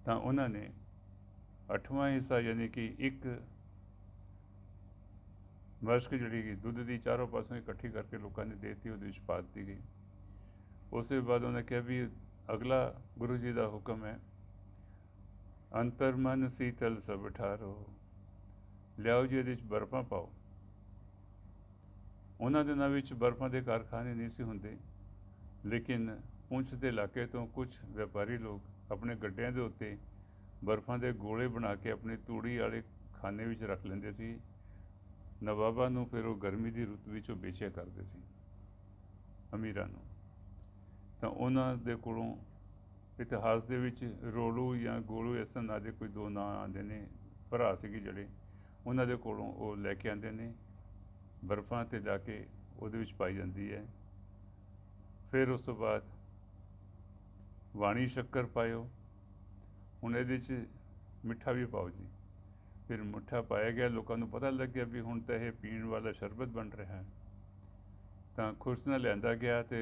ਤਾਂ ਉਹਨਾਂ ਨੇ 8ਵਾਂ ਹਿੱਸਾ ਯਾਨੀ ਕਿ ਇੱਕ ਮਸ਼ਕ ਜਿਹੜੀ ਕਿ ਦੁੱਧ ਦੀ ਚਾਰੋਂ ਪਾਸੋਂ ਇਕੱਠੀ ਕਰਕੇ ਲੋਕਾਂ ਨੇ ਦੇਤੀ, ਉਹਦੇ ਵਿੱਚ ਪਾ ਦਿੱਤੀ ਗਈ। ਉਸ ਤੋਂ ਬਾਅਦ ਉਹਨੇ ਕਿਹਾ ਵੀ ਅਗਲਾ ਗੁਰੂ ਜੀ ਦਾ ਹੁਕਮ ਹੈ, ਅੰਤਰ ਮਨ ਸੀਤਲ ਸਭ ਠਾਰੋ, ਲਿਆਓ ਜੀ ਇਹਦੇ 'ਚ ਬਰਫਾਂ ਪਾਓ। ਉਹਨਾਂ ਦਿਨਾਂ ਵਿੱਚ ਬਰਫਾਂ ਦੇ ਕਾਰਖਾਨੇ ਨਹੀਂ ਸੀ ਹੁੰਦੇ, ਲੇਕਿਨ ਪੁੰਛ ਦੇ ਇਲਾਕੇ ਤੋਂ ਕੁਝ ਵਪਾਰੀ ਲੋਕ ਆਪਣੇ ਗੱਡਿਆਂ ਦੇ ਉੱਤੇ ਬਰਫਾਂ ਦੇ ਗੋਲੇ ਬਣਾ ਕੇ ਆਪਣੇ ਤੂੜੀ ਵਾਲੇ ਖਾਨੇ ਵਿੱਚ ਰੱਖ ਲੈਂਦੇ ਸੀ। ਨਵਾਬਾਂ ਨੂੰ ਫਿਰ ਉਹ ਗਰਮੀ ਦੀ ਰੁੱਤ ਵਿੱਚ ਉਹ ਵੇਚਿਆ ਕਰਦੇ ਸੀ ਅਮੀਰਾਂ ਨੂੰ। ਤਾਂ ਉਹਨਾਂ ਦੇ ਕੋਲੋਂ ਇਤਿਹਾਸ ਦੇ ਵਿੱਚ ਰੋਲੂ ਜਾਂ ਗੋਲੂ ਇਸ ਤਰ੍ਹਾਂ ਦੇ ਕੋਈ 2 ਨਾਂ ਆਉਂਦੇ ਨੇ, ਭਰਾ ਸੀਗੇ ਜਿਹੜੇ, ਉਹਨਾਂ ਦੇ ਕੋਲੋਂ ਉਹ ਲੈ ਕੇ ਆਉਂਦੇ ਨੇ ਬਰਫਾਂ 'ਤੇ ਜਾ ਕੇ ਉਹਦੇ ਵਿੱਚ ਪਾਈ ਜਾਂਦੀ ਹੈ। ਫਿਰ ਉਸ ਤੋਂ ਬਾਅਦ ਵਾਣੀ ਸ਼ੱਕਰ ਪਾਇਓ, ਹੁਣ ਇਹਦੇ 'ਚ ਮਿੱਠਾ ਵੀ ਪਾਓ ਜੀ। ਫਿਰ ਮਿੱਠਾ ਪਾਇਆ ਗਿਆ, ਲੋਕਾਂ ਨੂੰ ਪਤਾ ਲੱਗਿਆ ਵੀ ਹੁਣ ਤਾਂ ਇਹ ਪੀਣ ਵਾਲਾ ਸ਼ਰਬਤ ਬਣ ਰਿਹਾ ਹੈ। ਤਾਂ ਖੁਰਸ ਨਾਲ ਲਿਆਂਦਾ ਗਿਆ ਅਤੇ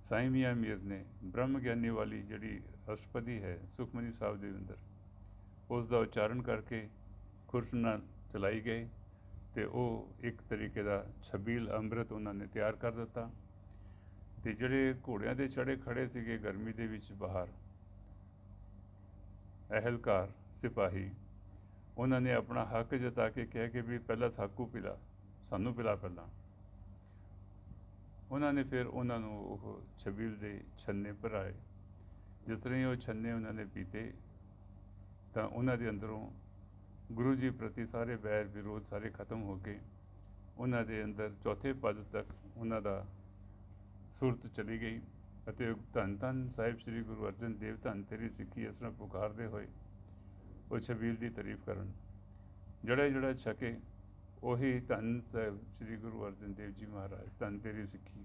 ਸਾਈਂ ਮੀਆਂ ਮੀਰ ਨੇ ਬ੍ਰਹਮ ਗਿਆਨੀ ਵਾਲੀ ਜਿਹੜੀ ਅਸ਼ਟਪਦੀ ਹੈ ਸੁਖਮਨੀ ਸਾਹਿਬ ਦੇ ਅੰਦਰ, ਉਸ ਦਾ ਉਚਾਰਨ ਕਰਕੇ ਖੁਰਸ ਨਾਲ ਚਲਾਈ ਗਈ ਅਤੇ ਉਹ ਇੱਕ ਤਰੀਕੇ ਦਾ ਛਬੀਲ ਅੰਮ੍ਰਿਤ ਉਹਨਾਂ ਨੇ ਤਿਆਰ ਕਰ ਦਿੱਤਾ। ਅਤੇ ਜਿਹੜੇ ਘੋੜਿਆਂ 'ਤੇ ਚੜ੍ਹੇ ਖੜ੍ਹੇ ਸੀਗੇ ਗਰਮੀ ਦੇ ਵਿੱਚ ਬਾਹਰ, ਅਹਿਲਕਾਰ ਸਿਪਾਹੀ, ਉਹਨਾਂ ਨੇ ਆਪਣਾ ਹੱਕ ਜਤਾ ਕੇ ਕਿਹਾ ਕਿ ਵੀ ਪਹਿਲਾਂ ਸਾਕੂ ਪਿਲਾ, ਸਾਨੂੰ ਪਿਲਾ ਪਹਿਲਾਂ। ਉਹਨਾਂ ਨੇ ਫਿਰ ਉਹਨਾਂ ਨੂੰ ਉਹ ਛਬੀਲ ਦੇ ਛੰਨੇ ਭਰਾਏ। ਜਿਸ ਤਰ੍ਹਾਂ ਹੀ ਉਹ ਛੰਨੇ ਉਹਨਾਂ ਨੇ ਪੀਤੇ ਤਾਂ ਉਹਨਾਂ ਦੇ ਅੰਦਰੋਂ ਗੁਰੂ ਜੀ ਪ੍ਰਤੀ ਸਾਰੇ ਵੈਰ ਵਿਰੋਧ ਸਾਰੇ ਖਤਮ ਹੋ ਗਏ। ਉਹਨਾਂ ਦੇ ਅੰਦਰ ਚੌਥੇ ਪਦ ਤੱਕ ਉਹਨਾਂ ਦਾ ਸੁਰਤ ਚਲੀ ਗਈ ਅਤੇ ਧੰਨ ਧੰਨ ਸਾਹਿਬ ਸ੍ਰੀ ਗੁਰੂ ਅਰਜਨ ਦੇਵ ਧੰਨ ਤੇਰੀ ਸਿੱਖੀ ਇਸ ਤਰ੍ਹਾਂ ਪੁਕਾਰਦੇ ਹੋਏ ਉਹ ਛਬੀਲ ਦੀ ਤਾਰੀਫ ਕਰਨ। ਜਿਹੜਾ ਛਕੇ ਉਹੀ ਧੰਨ ਸਾਹਿਬ ਸ੍ਰੀ ਗੁਰੂ ਅਰਜਨ ਦੇਵ ਜੀ ਮਹਾਰਾਜ ਧੰਨ ਤੇਰੀ ਸਿੱਖੀ।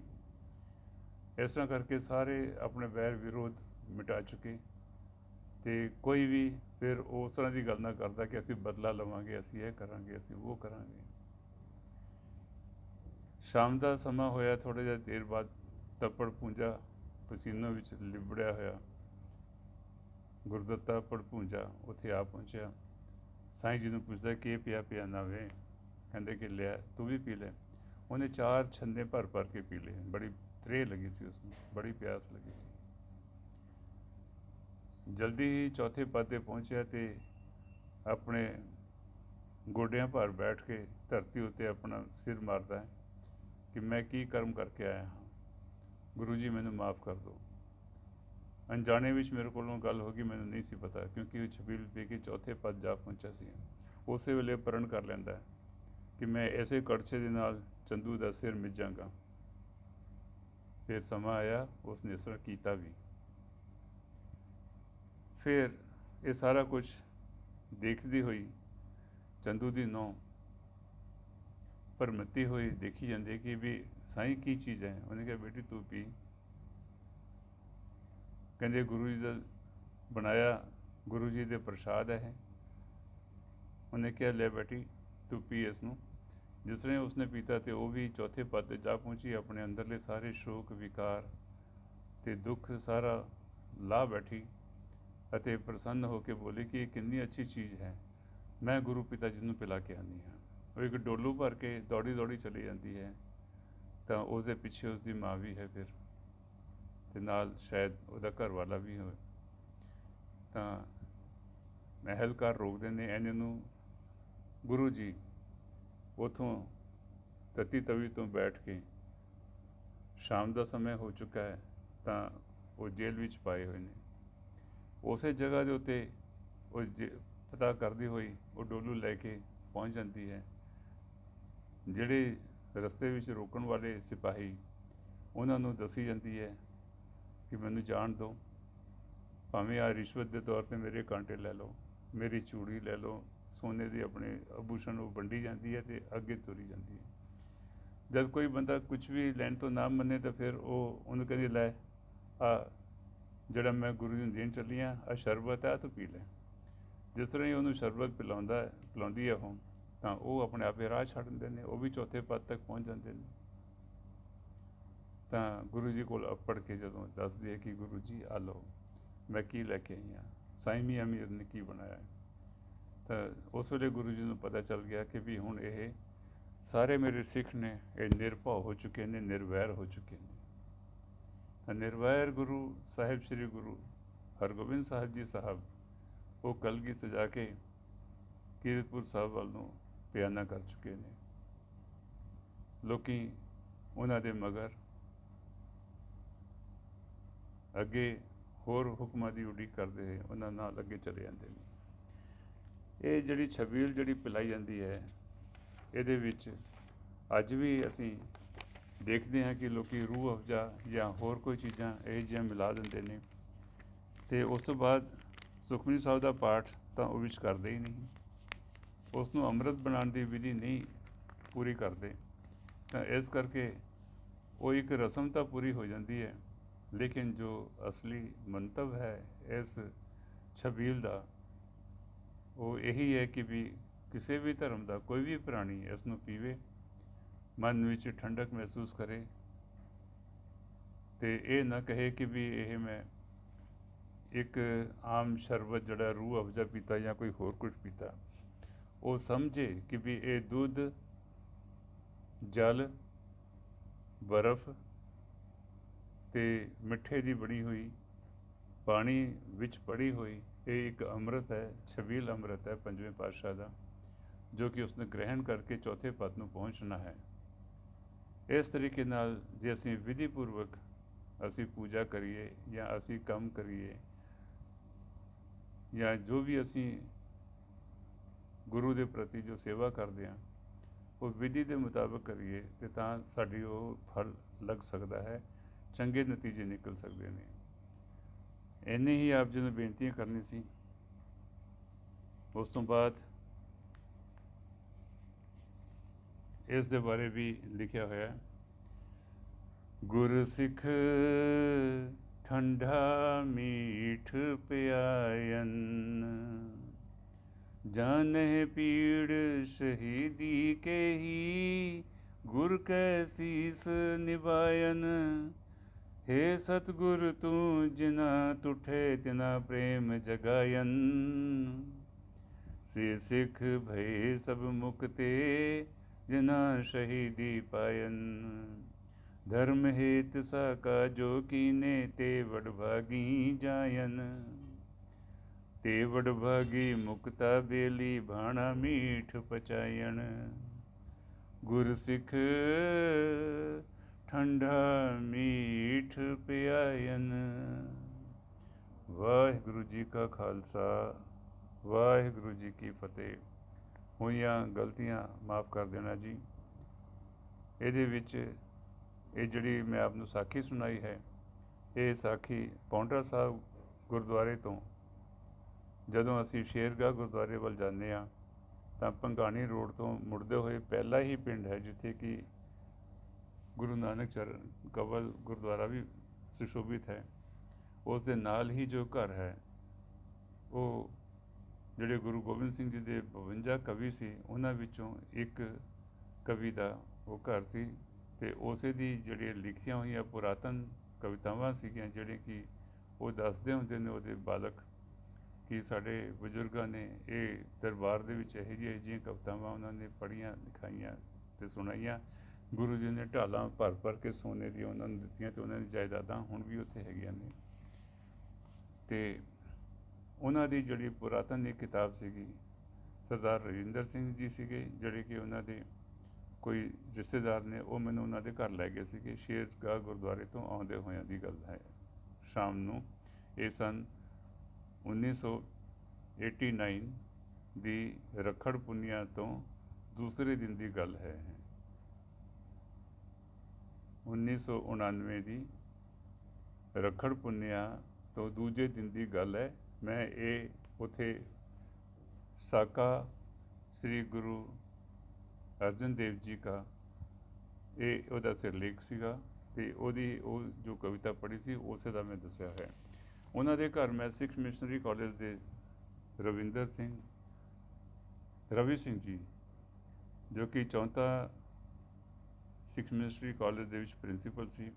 ਇਸ ਤਰ੍ਹਾਂ ਕਰਕੇ ਸਾਰੇ ਆਪਣੇ ਵੈਰ ਵਿਰੋਧ ਮਿਟਾ ਚੁੱਕੇ ਅਤੇ ਕੋਈ ਵੀ ਫਿਰ ਉਸ ਤਰ੍ਹਾਂ ਦੀ ਗੱਲ ਨਾ ਕਰਦਾ ਕਿ ਅਸੀਂ ਬਦਲਾ ਲਵਾਂਗੇ, ਅਸੀਂ ਇਹ ਕਰਾਂਗੇ, ਅਸੀਂ ਉਹ ਕਰਾਂਗੇ। ਸ਼ਾਮ ਦਾ ਸਮਾਂ ਹੋਇਆ, ਥੋੜ੍ਹਾ ਜਿਹਾ ਦੇਰ ਬਾਅਦ ਤੱਪੜ ਪੂੰਜਾ ਪਸੀਨੋਂ ਵਿੱਚ ਲਿਬੜਿਆ ਹੋਇਆ ਗੁਰਦੱਤਾ ਪੜਪੂੰਜਾ ਉੱਥੇ ਆ ਪਹੁੰਚਿਆ। ਸਾਈਂ ਜੀ ਨੂੰ ਪੁੱਛਦਾ ਕਿ ਇਹ ਪਿਆ ਨਾ ਵੇ। ਕਹਿੰਦੇ ਕਿ ਲਿਆ, ਤੂੰ ਵੀ ਪੀ ਲੈ। ਉਹਨੇ 4 ਛੰਨੇ ਭਰ ਕੇ ਪੀ ਲਏ। ਬੜੀ ਤ੍ਰੇਹ ਲੱਗੀ ਸੀ ਉਸਨੂੰ, ਬੜੀ ਪਿਆਸ ਲੱਗੀ ਸੀ। ਜਲਦੀ ਹੀ ਚੌਥੇ ਪਦ 'ਤੇ ਪਹੁੰਚਿਆ ਅਤੇ ਆਪਣੇ ਗੋਡਿਆਂ ਭਾਰ ਬੈਠ ਕੇ ਧਰਤੀ ਉੱਤੇ ਆਪਣਾ ਸਿਰ ਮਾਰਦਾ ਹੈ ਕਿ ਮੈਂ ਕੀ ਕਰਮ ਕਰਕੇ ਆਇਆ ਹਾਂ, ਗੁਰੂ ਜੀ ਮੈਨੂੰ ਮਾफ़ ਕਰ ਦਿਓ। ਅਣਜਾਣੇ ਵਿੱਚ ਮੇਰੇ ਕੋਲੋਂ ਗੱਲ ਹੋ ਗਈ, ਮੈਨੂੰ ਨਹੀਂ ਸੀ ਪਤਾ, ਕਿਉਂਕਿ ਉਹ ਛਬੀਲ ਪੀ ਕੇ ਚੌਥੇ ਪਦ ਜਾ ਪਹੁੰਚਿਆ ਸੀ। ਉਸੇ ਵੇਲੇ ਪ੍ਰਣ ਕਰ ਲੈਂਦਾ ਕਿ ਮੈਂ ਇਸੇ ਕੜਛੇ ਦੇ ਨਾਲ ਚੰਦੂ ਦਾ ਸਿਰ ਮਿੱਜਾਂਗਾ। ਫਿਰ ਸਮਾਂ ਆਇਆ, ਉਸ ਨੇ ਇਸ ਤਰ੍ਹਾਂ ਕੀਤਾ ਵੀ। ਫਿਰ ਇਹ ਸਾਰਾ ਕੁਝ ਦੇਖਦੀ ਹੋਈ ਚੰਦੂ ਦੀ ਨੂੰਹ ਭਰਮਤੀ ਹੋਈ ਦੇਖੀ ਜਾਂਦੀ ਕਿ ਵੀ ਸਾਈਂ ਕੀ ਚੀਜ਼ ਹੈ। ਉਹਨੇ ਕਿਹਾ ਬੇਟੀ ਤੂੰ ਪੀ। ਕਹਿੰਦੇ ਗੁਰੂ ਜੀ ਦਾ ਬਣਾਇਆ, ਗੁਰੂ ਜੀ ਦੇ ਪ੍ਰਸ਼ਾਦ ਹੈ। ਉਹਨੇ ਕਿਹਾ ਲੈ ਬੇਟੀ ਤੂੰ ਪੀ ਇਸ ਨੂੰ। ਜਿਸ ਤਰ੍ਹਾਂ ਉਸਨੇ ਪੀਤਾ ਅਤੇ ਉਹ ਵੀ ਚੌਥੇ ਪਦ 'ਤੇ ਜਾ ਪਹੁੰਚੀ। ਆਪਣੇ ਅੰਦਰਲੇ ਸਾਰੇ ਸ਼ੋਕ ਵਿਕਾਰ ਅਤੇ ਦੁੱਖ ਸਾਰਾ ਲਾਹ ਬੈਠੀ ਅਤੇ ਪ੍ਰਸੰਨ ਹੋ ਕੇ ਬੋਲੀ ਕਿ ਇਹ ਕਿੰਨੀ ਅੱਛੀ ਚੀਜ਼ ਹੈ, ਮੈਂ ਗੁਰੂ ਪਿਤਾ ਜੀ ਨੂੰ ਪਿਲਾ ਕੇ ਆਉਂਦੀ ਹਾਂ। ਉਹ ਇੱਕ ਡੋਲੂ ਭਰ ਕੇ ਦੌੜੀ ਚਲੀ ਜਾਂਦੀ ਹੈ। ਤਾਂ ਉਸਦੇ ਪਿੱਛੇ ਉਸਦੀ ਮਾਂ ਵੀ ਹੈ ਫਿਰ, ਅਤੇ ਨਾਲ ਸ਼ਾਇਦ ਉਹਦਾ ਘਰ ਵਾਲਾ ਵੀ ਹੋਵੇ। ਤਾਂ ਮਹਿਲਕਾਰ ਰੋਕਦੇ ਨੇ ਇਹਨੇ ਨੂੰ। ਗੁਰੂ ਜੀ ਉੱਥੋਂ ਤਤੀ ਤਵੀ ਤੋਂ ਬੈਠ ਕੇ, ਸ਼ਾਮ ਦਾ ਸਮੇਂ ਹੋ ਚੁੱਕਾ ਹੈ, ਤਾਂ ਉਹ ਜੇਲ੍ਹ ਵਿੱਚ ਪਾਏ ਹੋਏ ਨੇ। ਉਸੇ ਜਗ੍ਹਾ ਦੇ ਉੱਤੇ ਉਹ ਪਤਾ ਕਰਦੀ ਹੋਈ ਉਹ ਡੋਲੂ ਲੈ ਕੇ ਪਹੁੰਚ ਜਾਂਦੀ ਹੈ। ਜਿਹੜੇ ਰਸਤੇ ਵਿੱਚ ਰੋਕਣ ਵਾਲੇ ਸਿਪਾਹੀ, ਉਹਨਾਂ ਨੂੰ ਦੱਸੀ ਜਾਂਦੀ ਹੈ ਕਿ ਮੈਨੂੰ ਜਾਣ ਦਿਓ, ਭਾਵੇਂ ਆ ਰਿਸ਼ਵਤ ਦੇ ਤੌਰ 'ਤੇ ਮੇਰੇ ਕਾਂਟੇ ਲੈ ਲਓ, ਮੇਰੀ ਚੂੜੀ ਲੈ ਲਓ, ਸੋਨੇ ਦੀ ਆਪਣੇ ਆਭੂਸ਼ਣ ਉਹ ਵੰਡੀ ਜਾਂਦੀ ਹੈ ਅਤੇ ਅੱਗੇ ਤੁਰੀ ਜਾਂਦੀ ਹੈ। ਜਦ ਕੋਈ ਬੰਦਾ ਕੁਝ ਵੀ ਲੈਣ ਤੋਂ ਨਾ ਮੰਨੇ ਤਾਂ ਫਿਰ ਉਹ ਉਹਨੂੰ ਕਹਿੰਦੀ ਲੈ ਆ ਜਿਹੜਾ ਮੈਂ ਗੁਰੂ ਜੀ ਨੂੰ ਦੇਣ ਚੱਲੀ ਹਾਂ, ਆਹ ਸ਼ਰਬਤ ਹੈ, ਤੂੰ ਪੀ ਲੈ। ਜਿਸ ਤਰ੍ਹਾਂ ਹੀ ਉਹਨੂੰ ਸ਼ਰਬਤ ਪਿਲਾਉਂਦੀ ਹੈ ਉਹ, ਤਾਂ ਉਹ ਆਪਣੇ ਆਪੇ ਰਾਹ ਛੱਡ ਦਿੰਦੇ ਨੇ। ਉਹ ਵੀ ਚੌਥੇ ਪਦ ਤੱਕ ਪਹੁੰਚ ਜਾਂਦੇ ਨੇ। ਤਾਂ ਗੁਰੂ ਜੀ ਕੋਲ ਅੱਪੜ ਕੇ ਜਦੋਂ ਦੱਸਦੀ ਹੈ ਕਿ ਗੁਰੂ ਜੀ ਆ ਲਓ, ਮੈਂ ਕੀ ਲੈ ਕੇ ਆਈ ਹਾਂ, ਸਾਈਂ ਮੀਆਂ ਮੀਰ ਨੇ ਕੀ ਬਣਾਇਆ। ਤਾਂ ਉਸ ਵੇਲੇ ਗੁਰੂ ਜੀ ਨੂੰ ਪਤਾ ਚੱਲ ਗਿਆ ਕਿ ਵੀ ਹੁਣ ਇਹ ਸਾਰੇ ਮੇਰੇ ਸਿੱਖ ਨੇ ਇਹ ਨਿਰਭਉ ਹੋ ਚੁੱਕੇ ਨੇ, ਨਿਰਵੈਰ ਹੋ ਚੁੱਕੇ ਨੇ। ਤਾਂ ਨਿਰਵੈਰ ਗੁਰੂ ਸਾਹਿਬ ਸ੍ਰੀ ਗੁਰੂ ਹਰਗੋਬਿੰਦ ਸਾਹਿਬ ਜੀ ਸਾਹਿਬ ਉਹ ਕਲਗੀ ਸਜਾ ਕੇ ਕੀਰਤਪੁਰ ਸਾਹਿਬ ਵੱਲ ਨੂੰ ਬਿਆਨਾ ਕਰ ਚੁੱਕੇ ਨੇ। ਲੋਕੀ ਉਹਨਾਂ ਦੇ ਮਗਰ ਅੱਗੇ ਹੋਰ ਹੁਕਮਾਂ ਦੀ ਉਡੀਕ ਕਰਦੇ ਹੋਏ ਉਹਨਾਂ ਨਾਲ ਅੱਗੇ ਚਲੇ ਜਾਂਦੇ ਨੇ। ਇਹ ਜਿਹੜੀ ਛਬੀਲ ਜਿਹੜੀ ਪਿਲਾਈ ਜਾਂਦੀ ਹੈ, ਇਹਦੇ ਵਿੱਚ ਅੱਜ ਵੀ ਅਸੀਂ ਦੇਖਦੇ ਹਾਂ ਕਿ ਲੋਕ ਰੂਹ ਅਫਜ਼ਾ ਜਾਂ ਹੋਰ ਕੋਈ ਚੀਜ਼ਾਂ ਇਹ ਜਿਹੀਆਂ ਮਿਲਾ ਦਿੰਦੇ ਨੇ, ਅਤੇ ਉਸ ਤੋਂ ਬਾਅਦ ਸੁਖਮਨੀ ਸਾਹਿਬ ਦਾ ਪਾਠ ਤਾਂ ਉਹ ਵਿੱਚ ਕਰਦੇ ਹੀ ਨਹੀਂ, ਉਸ ਨੂੰ ਅੰਮ੍ਰਿਤ ਬਣਾਉਣ ਦੀ ਵਿਧੀ ਨਹੀਂ ਪੂਰੀ ਕਰਦੇ। ਤਾਂ ਇਸ ਕਰਕੇ ਉਹ ਇੱਕ ਰਸਮ ਤਾਂ ਪੂਰੀ ਹੋ ਜਾਂਦੀ ਹੈ, ਲੇਕਿਨ ਜੋ ਅਸਲੀ ਮੰਤਵ ਹੈ ਇਸ ਛਬੀਲ ਦਾ ਉਹ ਇਹੀ ਹੈ ਕਿ ਵੀ ਕਿਸੇ ਵੀ ਧਰਮ ਦਾ ਕੋਈ ਵੀ ਪ੍ਰਾਣੀ ਇਸ ਨੂੰ ਪੀਵੇ, ਮਨ ਵਿੱਚ ਠੰਡਕ ਮਹਿਸੂਸ ਕਰੇ ਅਤੇ ਇਹ ਨਾ ਕਹੇ ਕਿ ਵੀ ਇਹ ਮੈਂ ਇੱਕ ਆਮ ਸ਼ਰਬਤ ਜਿਹੜਾ ਰੂਹ ਅਫਜ਼ਾ ਪੀਤਾ ਜਾਂ ਕੋਈ ਹੋਰ ਕੁਝ ਪੀਤਾ। ਉਹ ਸਮਝੇ ਕਿ ਵੀ ਇਹ ਦੁੱਧ, ਜਲ, ਬਰਫ਼ ਅਤੇ ਮਿੱਠੇ ਦੀ ਬਣੀ ਹੋਈ, ਪਾਣੀ ਵਿੱਚ ਪੜੀ ਹੋਈ ਇਹ ਇੱਕ ਅੰਮ੍ਰਿਤ ਹੈ, ਛਬੀਲ ਅੰਮ੍ਰਿਤ ਹੈ ਪੰਜਵੇਂ ਪਾਤਸ਼ਾਹ ਦਾ, ਜੋ ਕਿ ਉਸਨੇ ਗ੍ਰਹਿਣ ਕਰਕੇ ਚੌਥੇ ਪਦ ਨੂੰ ਪਹੁੰਚਣਾ ਹੈ। ਇਸ ਤਰੀਕੇ ਨਾਲ ਜੇ ਅਸੀਂ ਵਿਧੀਪੂਰਵਕ ਅਸੀਂ ਪੂਜਾ ਕਰੀਏ ਜਾਂ ਅਸੀਂ ਕੰਮ ਕਰੀਏ ਜਾਂ ਜੋ ਵੀ ਅਸੀਂ ਗੁਰੂ ਦੇ ਪ੍ਰਤੀ ਜੋ ਸੇਵਾ ਕਰਦੇ ਹਾਂ ਉਹ ਵਿਧੀ ਦੇ ਮੁਤਾਬਕ ਕਰੀਏ ਅਤੇ ਤਾਂ ਸਾਡੀ ਉਹ ਫਲ ਲੱਗ ਸਕਦਾ ਹੈ, ਚੰਗੇ ਨਤੀਜੇ ਨਿਕਲ ਸਕਦੇ ਨੇ। ਇੰਨੀ ਹੀ ਆਪ ਜੀ ਨੂੰ ਬੇਨਤੀਆਂ ਕਰਨੀ ਸੀ। ਉਸ ਤੋਂ ਬਾਅਦ ਇਸ ਦੇ ਬਾਰੇ ਵੀ ਲਿਖਿਆ ਹੋਇਆ, ਗੁਰ ਸਿੱਖ ਠੰਡਾ ਮੀਠ ਪਿਆਇਨ, ਜਾਨਹਿ ਪੀੜ ਸ਼ਹੀਦੀ ਕੇ ਹੀ, ਗੁਰ ਕੈ ਸੀਸ ਨਿਭਾਇਨ। हे सतगुर तू जिना तुठे तिना प्रेम जगायन, से सिख भय सब मुक्ते जिना शहीदी पायन। धर्म हेत साका जो कीने ते वडभागी जायन, ते वडभागी मुक्ता बेली भाणा मीठ पचायन। गुर सिख ਠੰਡਾ ਮੀਠ ਪਿਆਇਨ। ਵਾਹਿਗੁਰੂ ਜੀ ਕਾ ਖਾਲਸਾ, ਵਾਹਿਗੁਰੂ ਜੀ ਕੀ ਫਤਿਹ। ਹੋਈਆਂ ਗਲਤੀਆਂ ਮਾਫ਼ ਕਰ ਦੇਣਾ ਜੀ। ਇਹਦੇ ਵਿੱਚ ਇਹ ਜਿਹੜੀ ਮੈਂ ਆਪ ਨੂੰ ਸਾਖੀ ਸੁਣਾਈ ਹੈ, ਇਹ ਸਾਖੀ ਪੌਂਟਾ ਸਾਹਿਬ ਗੁਰਦੁਆਰੇ ਤੋਂ ਜਦੋਂ ਅਸੀਂ ਸ਼ੇਰਗਾਹ ਗੁਰਦੁਆਰੇ ਵੱਲ ਜਾਂਦੇ ਹਾਂ ਤਾਂ ਭੰਗਾਣੀ ਰੋਡ ਤੋਂ ਮੁੜਦੇ ਹੋਏ ਪਹਿਲਾ ਹੀ ਪਿੰਡ ਹੈ ਜਿੱਥੇ ਕਿ ਗੁਰੂ ਨਾਨਕ ਚਰਨ ਕਵਲ ਗੁਰਦੁਆਰਾ ਵੀ ਸੁਸ਼ੋਭਿਤ ਹੈ। ਉਸ ਦੇ ਨਾਲ ਹੀ ਜੋ ਘਰ ਹੈ ਉਹ ਜਿਹੜੇ ਗੁਰੂ ਗੋਬਿੰਦ ਸਿੰਘ ਜੀ ਦੇ 52 ਕਵੀ ਸੀ ਉਹਨਾਂ ਵਿੱਚੋਂ ਇੱਕ ਕਵੀ ਦਾ ਉਹ ਘਰ ਸੀ ਅਤੇ ਉਸੇ ਦੀ ਜਿਹੜੀਆਂ ਲਿਖੀਆਂ ਹੋਈਆਂ ਪੁਰਾਤਨ ਕਵਿਤਾਵਾਂ ਸੀਗੀਆਂ ਜਿਹੜੇ ਕਿ ਉਹ ਦੱਸਦੇ ਹੁੰਦੇ ਨੇ ਉਹਦੇ ਬਾਲਕ ਕਿ ਸਾਡੇ ਬਜ਼ੁਰਗਾਂ ਨੇ ਇਹ ਦਰਬਾਰ ਦੇ ਵਿੱਚ ਇਹੋ ਜਿਹੀਆਂ ਕਵਿਤਾਵਾਂ ਉਹਨਾਂ ਨੇ ਪੜ੍ਹੀਆਂ, ਲਿਖਾਈਆਂ ਅਤੇ ਸੁਣਾਈਆਂ। ਗੁਰੂ ਜੀ ਨੇ ਢਾਲਾਂ ਭਰ ਭਰ ਕੇ ਸੋਨੇ ਦੀਆਂ ਉਹਨਾਂ ਨੂੰ ਦਿੱਤੀਆਂ ਅਤੇ ਉਹਨਾਂ ਦੀ ਜਾਇਦਾਦਾਂ ਹੁਣ ਵੀ ਉੱਥੇ ਹੈਗੀਆਂ ਨੇ। ਅਤੇ ਉਹਨਾਂ ਦੀ ਜਿਹੜੀ ਪੁਰਾਤਨ ਇੱਕ ਕਿਤਾਬ ਸੀਗੀ, ਸਰਦਾਰ ਰਜਿੰਦਰ ਸਿੰਘ ਜੀ ਸੀਗੇ ਜਿਹੜੇ ਕਿ ਉਹਨਾਂ ਦੇ ਕੋਈ ਰਿਸ਼ਤੇਦਾਰ ਨੇ, ਉਹ ਮੈਨੂੰ ਉਹਨਾਂ ਦੇ ਘਰ ਲੈ ਗਏ ਸੀਗੇ ਸ਼ੇਰਗਾਹ ਗੁਰਦੁਆਰੇ ਤੋਂ ਆਉਂਦੇ ਹੋਇਆਂ ਦੀ ਗੱਲ ਹੈ ਸ਼ਾਮ ਨੂੰ। ਇਹ ਸਨ 1989 ਦੀ ਰੱਖੜ ਪੁੰਨਿਆ ਤੋਂ ਦੂਸਰੇ ਦਿਨ ਦੀ ਗੱਲ ਹੈ। 1999 ਦੀ ਰੱਖੜ ਪੁੰਨਿਆ ਤੋਂ ਦੂਜੇ ਦਿਨ ਦੀ ਗੱਲ ਹੈ। ਮੈਂ ਇਹ ਉੱਥੇ ਸਾਕਾ ਸ੍ਰੀ ਗੁਰੂ ਅਰਜਨ ਦੇਵ ਜੀ ਦਾ ਇਹ ਉਹਦਾ ਸਿਰਲੇਖ ਸੀਗਾ ਅਤੇ ਉਹਦੀ ਉਹ ਜੋ ਕਵਿਤਾ ਪੜ੍ਹੀ ਸੀ ਉਸੇ ਦਾ ਮੈਂ ਦੱਸਿਆ ਹੈ। ਉਹਨਾਂ ਦੇ ਘਰ ਮੈਂ ਸਿੱਖ ਮਿਸ਼ਨਰੀ ਕਾਲਜ ਦੇ ਰਵੀ ਸਿੰਘ ਜੀ ਜੋ ਕਿ ਚੌਂਤਾ ਸਿੱਖ ਮਿਸ਼ਨਰੀ ਕਾਲਜ ਦੇ ਵਿੱਚ ਪ੍ਰਿੰਸੀਪਲ ਸੀ,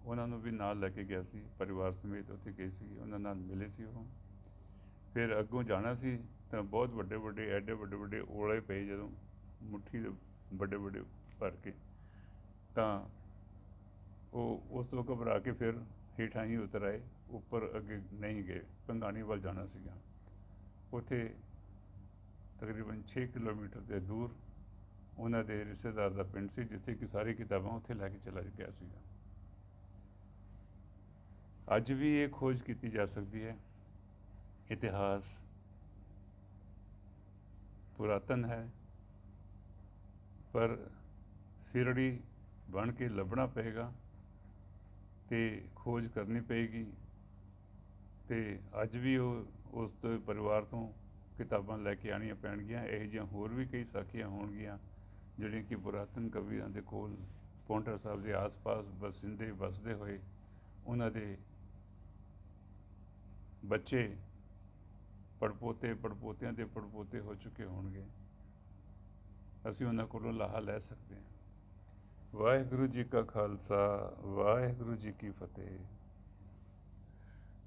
ਉਹਨਾਂ ਨੂੰ ਵੀ ਨਾਲ ਲੈ ਕੇ ਗਿਆ ਸੀ, ਪਰਿਵਾਰ ਸਮੇਤ ਉੱਥੇ ਗਏ ਸੀ, ਉਹਨਾਂ ਨਾਲ ਮਿਲੇ ਸੀ। ਉਹ ਫਿਰ ਅੱਗੋਂ ਜਾਣਾ ਸੀ ਤਾਂ ਬਹੁਤ ਵੱਡੇ ਐਡੇ ਵੱਡੇ ਓਲੇ ਪਏ ਜਦੋਂ ਮੁੱਠੀ ਦੇ ਵੱਡੇ ਭਰ ਕੇ, ਤਾਂ ਉਹ ਉਸ ਤੋਂ ਘਬਰਾ ਕੇ ਫਿਰ ਹੇਠਾਂ ਹੀ ਉਤਰ ਆਏ, ਉੱਪਰ ਅੱਗੇ ਨਹੀਂ ਗਏ। ਭੰਗਾਣੀ ਵੱਲ ਜਾਣਾ ਸੀਗਾ। ਉੱਥੇ ਤਕਰੀਬਨ 6 ਕਿਲੋਮੀਟਰ ਦੇ ਦੂਰ ਉਹਨਾਂ ਦੇ ਰਿਸ਼ਤੇਦਾਰ ਦਾ ਪਿੰਡ ਸੀ ਜਿੱਥੇ ਕਿ ਸਾਰੀ ਕਿਤਾਬਾਂ ਉੱਥੇ ਲੈ ਕੇ ਚਲਾ ਗਿਆ ਸੀਗਾ। ਅੱਜ ਵੀ ਇਹ ਖੋਜ ਕੀਤੀ ਜਾ ਸਕਦੀ ਹੈ। ਇਤਿਹਾਸ ਪੁਰਾਤਨ ਹੈ ਪਰ ਸਿਰੜੀ ਬਣ ਕੇ ਲੱਭਣਾ ਪਏਗਾ ਅਤੇ ਖੋਜ ਕਰਨੀ ਪਏਗੀ ਅਤੇ ਅੱਜ ਵੀ ਉਹ ਉਸ ਤੋਂ ਪਰਿਵਾਰ ਤੋਂ ਕਿਤਾਬਾਂ ਲੈ ਕੇ ਆਉਣੀਆਂ ਪੈਣਗੀਆਂ। ਇਹੋ ਜਿਹੀਆਂ ਹੋਰ ਵੀ ਕਈ ਸਾਖੀਆਂ ਹੋਣਗੀਆਂ ਜਿਹੜੀਆਂ ਕਿ ਪੁਰਾਤਨ ਕਵੀਆਂ ਦੇ ਕੋਲ ਪੌਂਟਾ ਸਾਹਿਬ ਦੇ ਆਸ-ਪਾਸ ਵਸਦੇ ਹੋਏ ਉਹਨਾਂ ਦੇ ਬੱਚੇ ਪੜਪੋਤੇ ਪੜਪੋਤਿਆਂ ਦੇ ਪੜਪੋਤੇ ਹੋ ਚੁੱਕੇ ਹੋਣਗੇ, ਅਸੀਂ ਉਹਨਾਂ ਕੋਲੋਂ ਲਾਹਾ ਲੈ ਸਕਦੇ ਹਾਂ। ਵਾਹਿਗੁਰੂ ਜੀ ਕਾ ਖਾਲਸਾ, ਵਾਹਿਗੁਰੂ ਜੀ ਕੀ ਫਤਿਹ।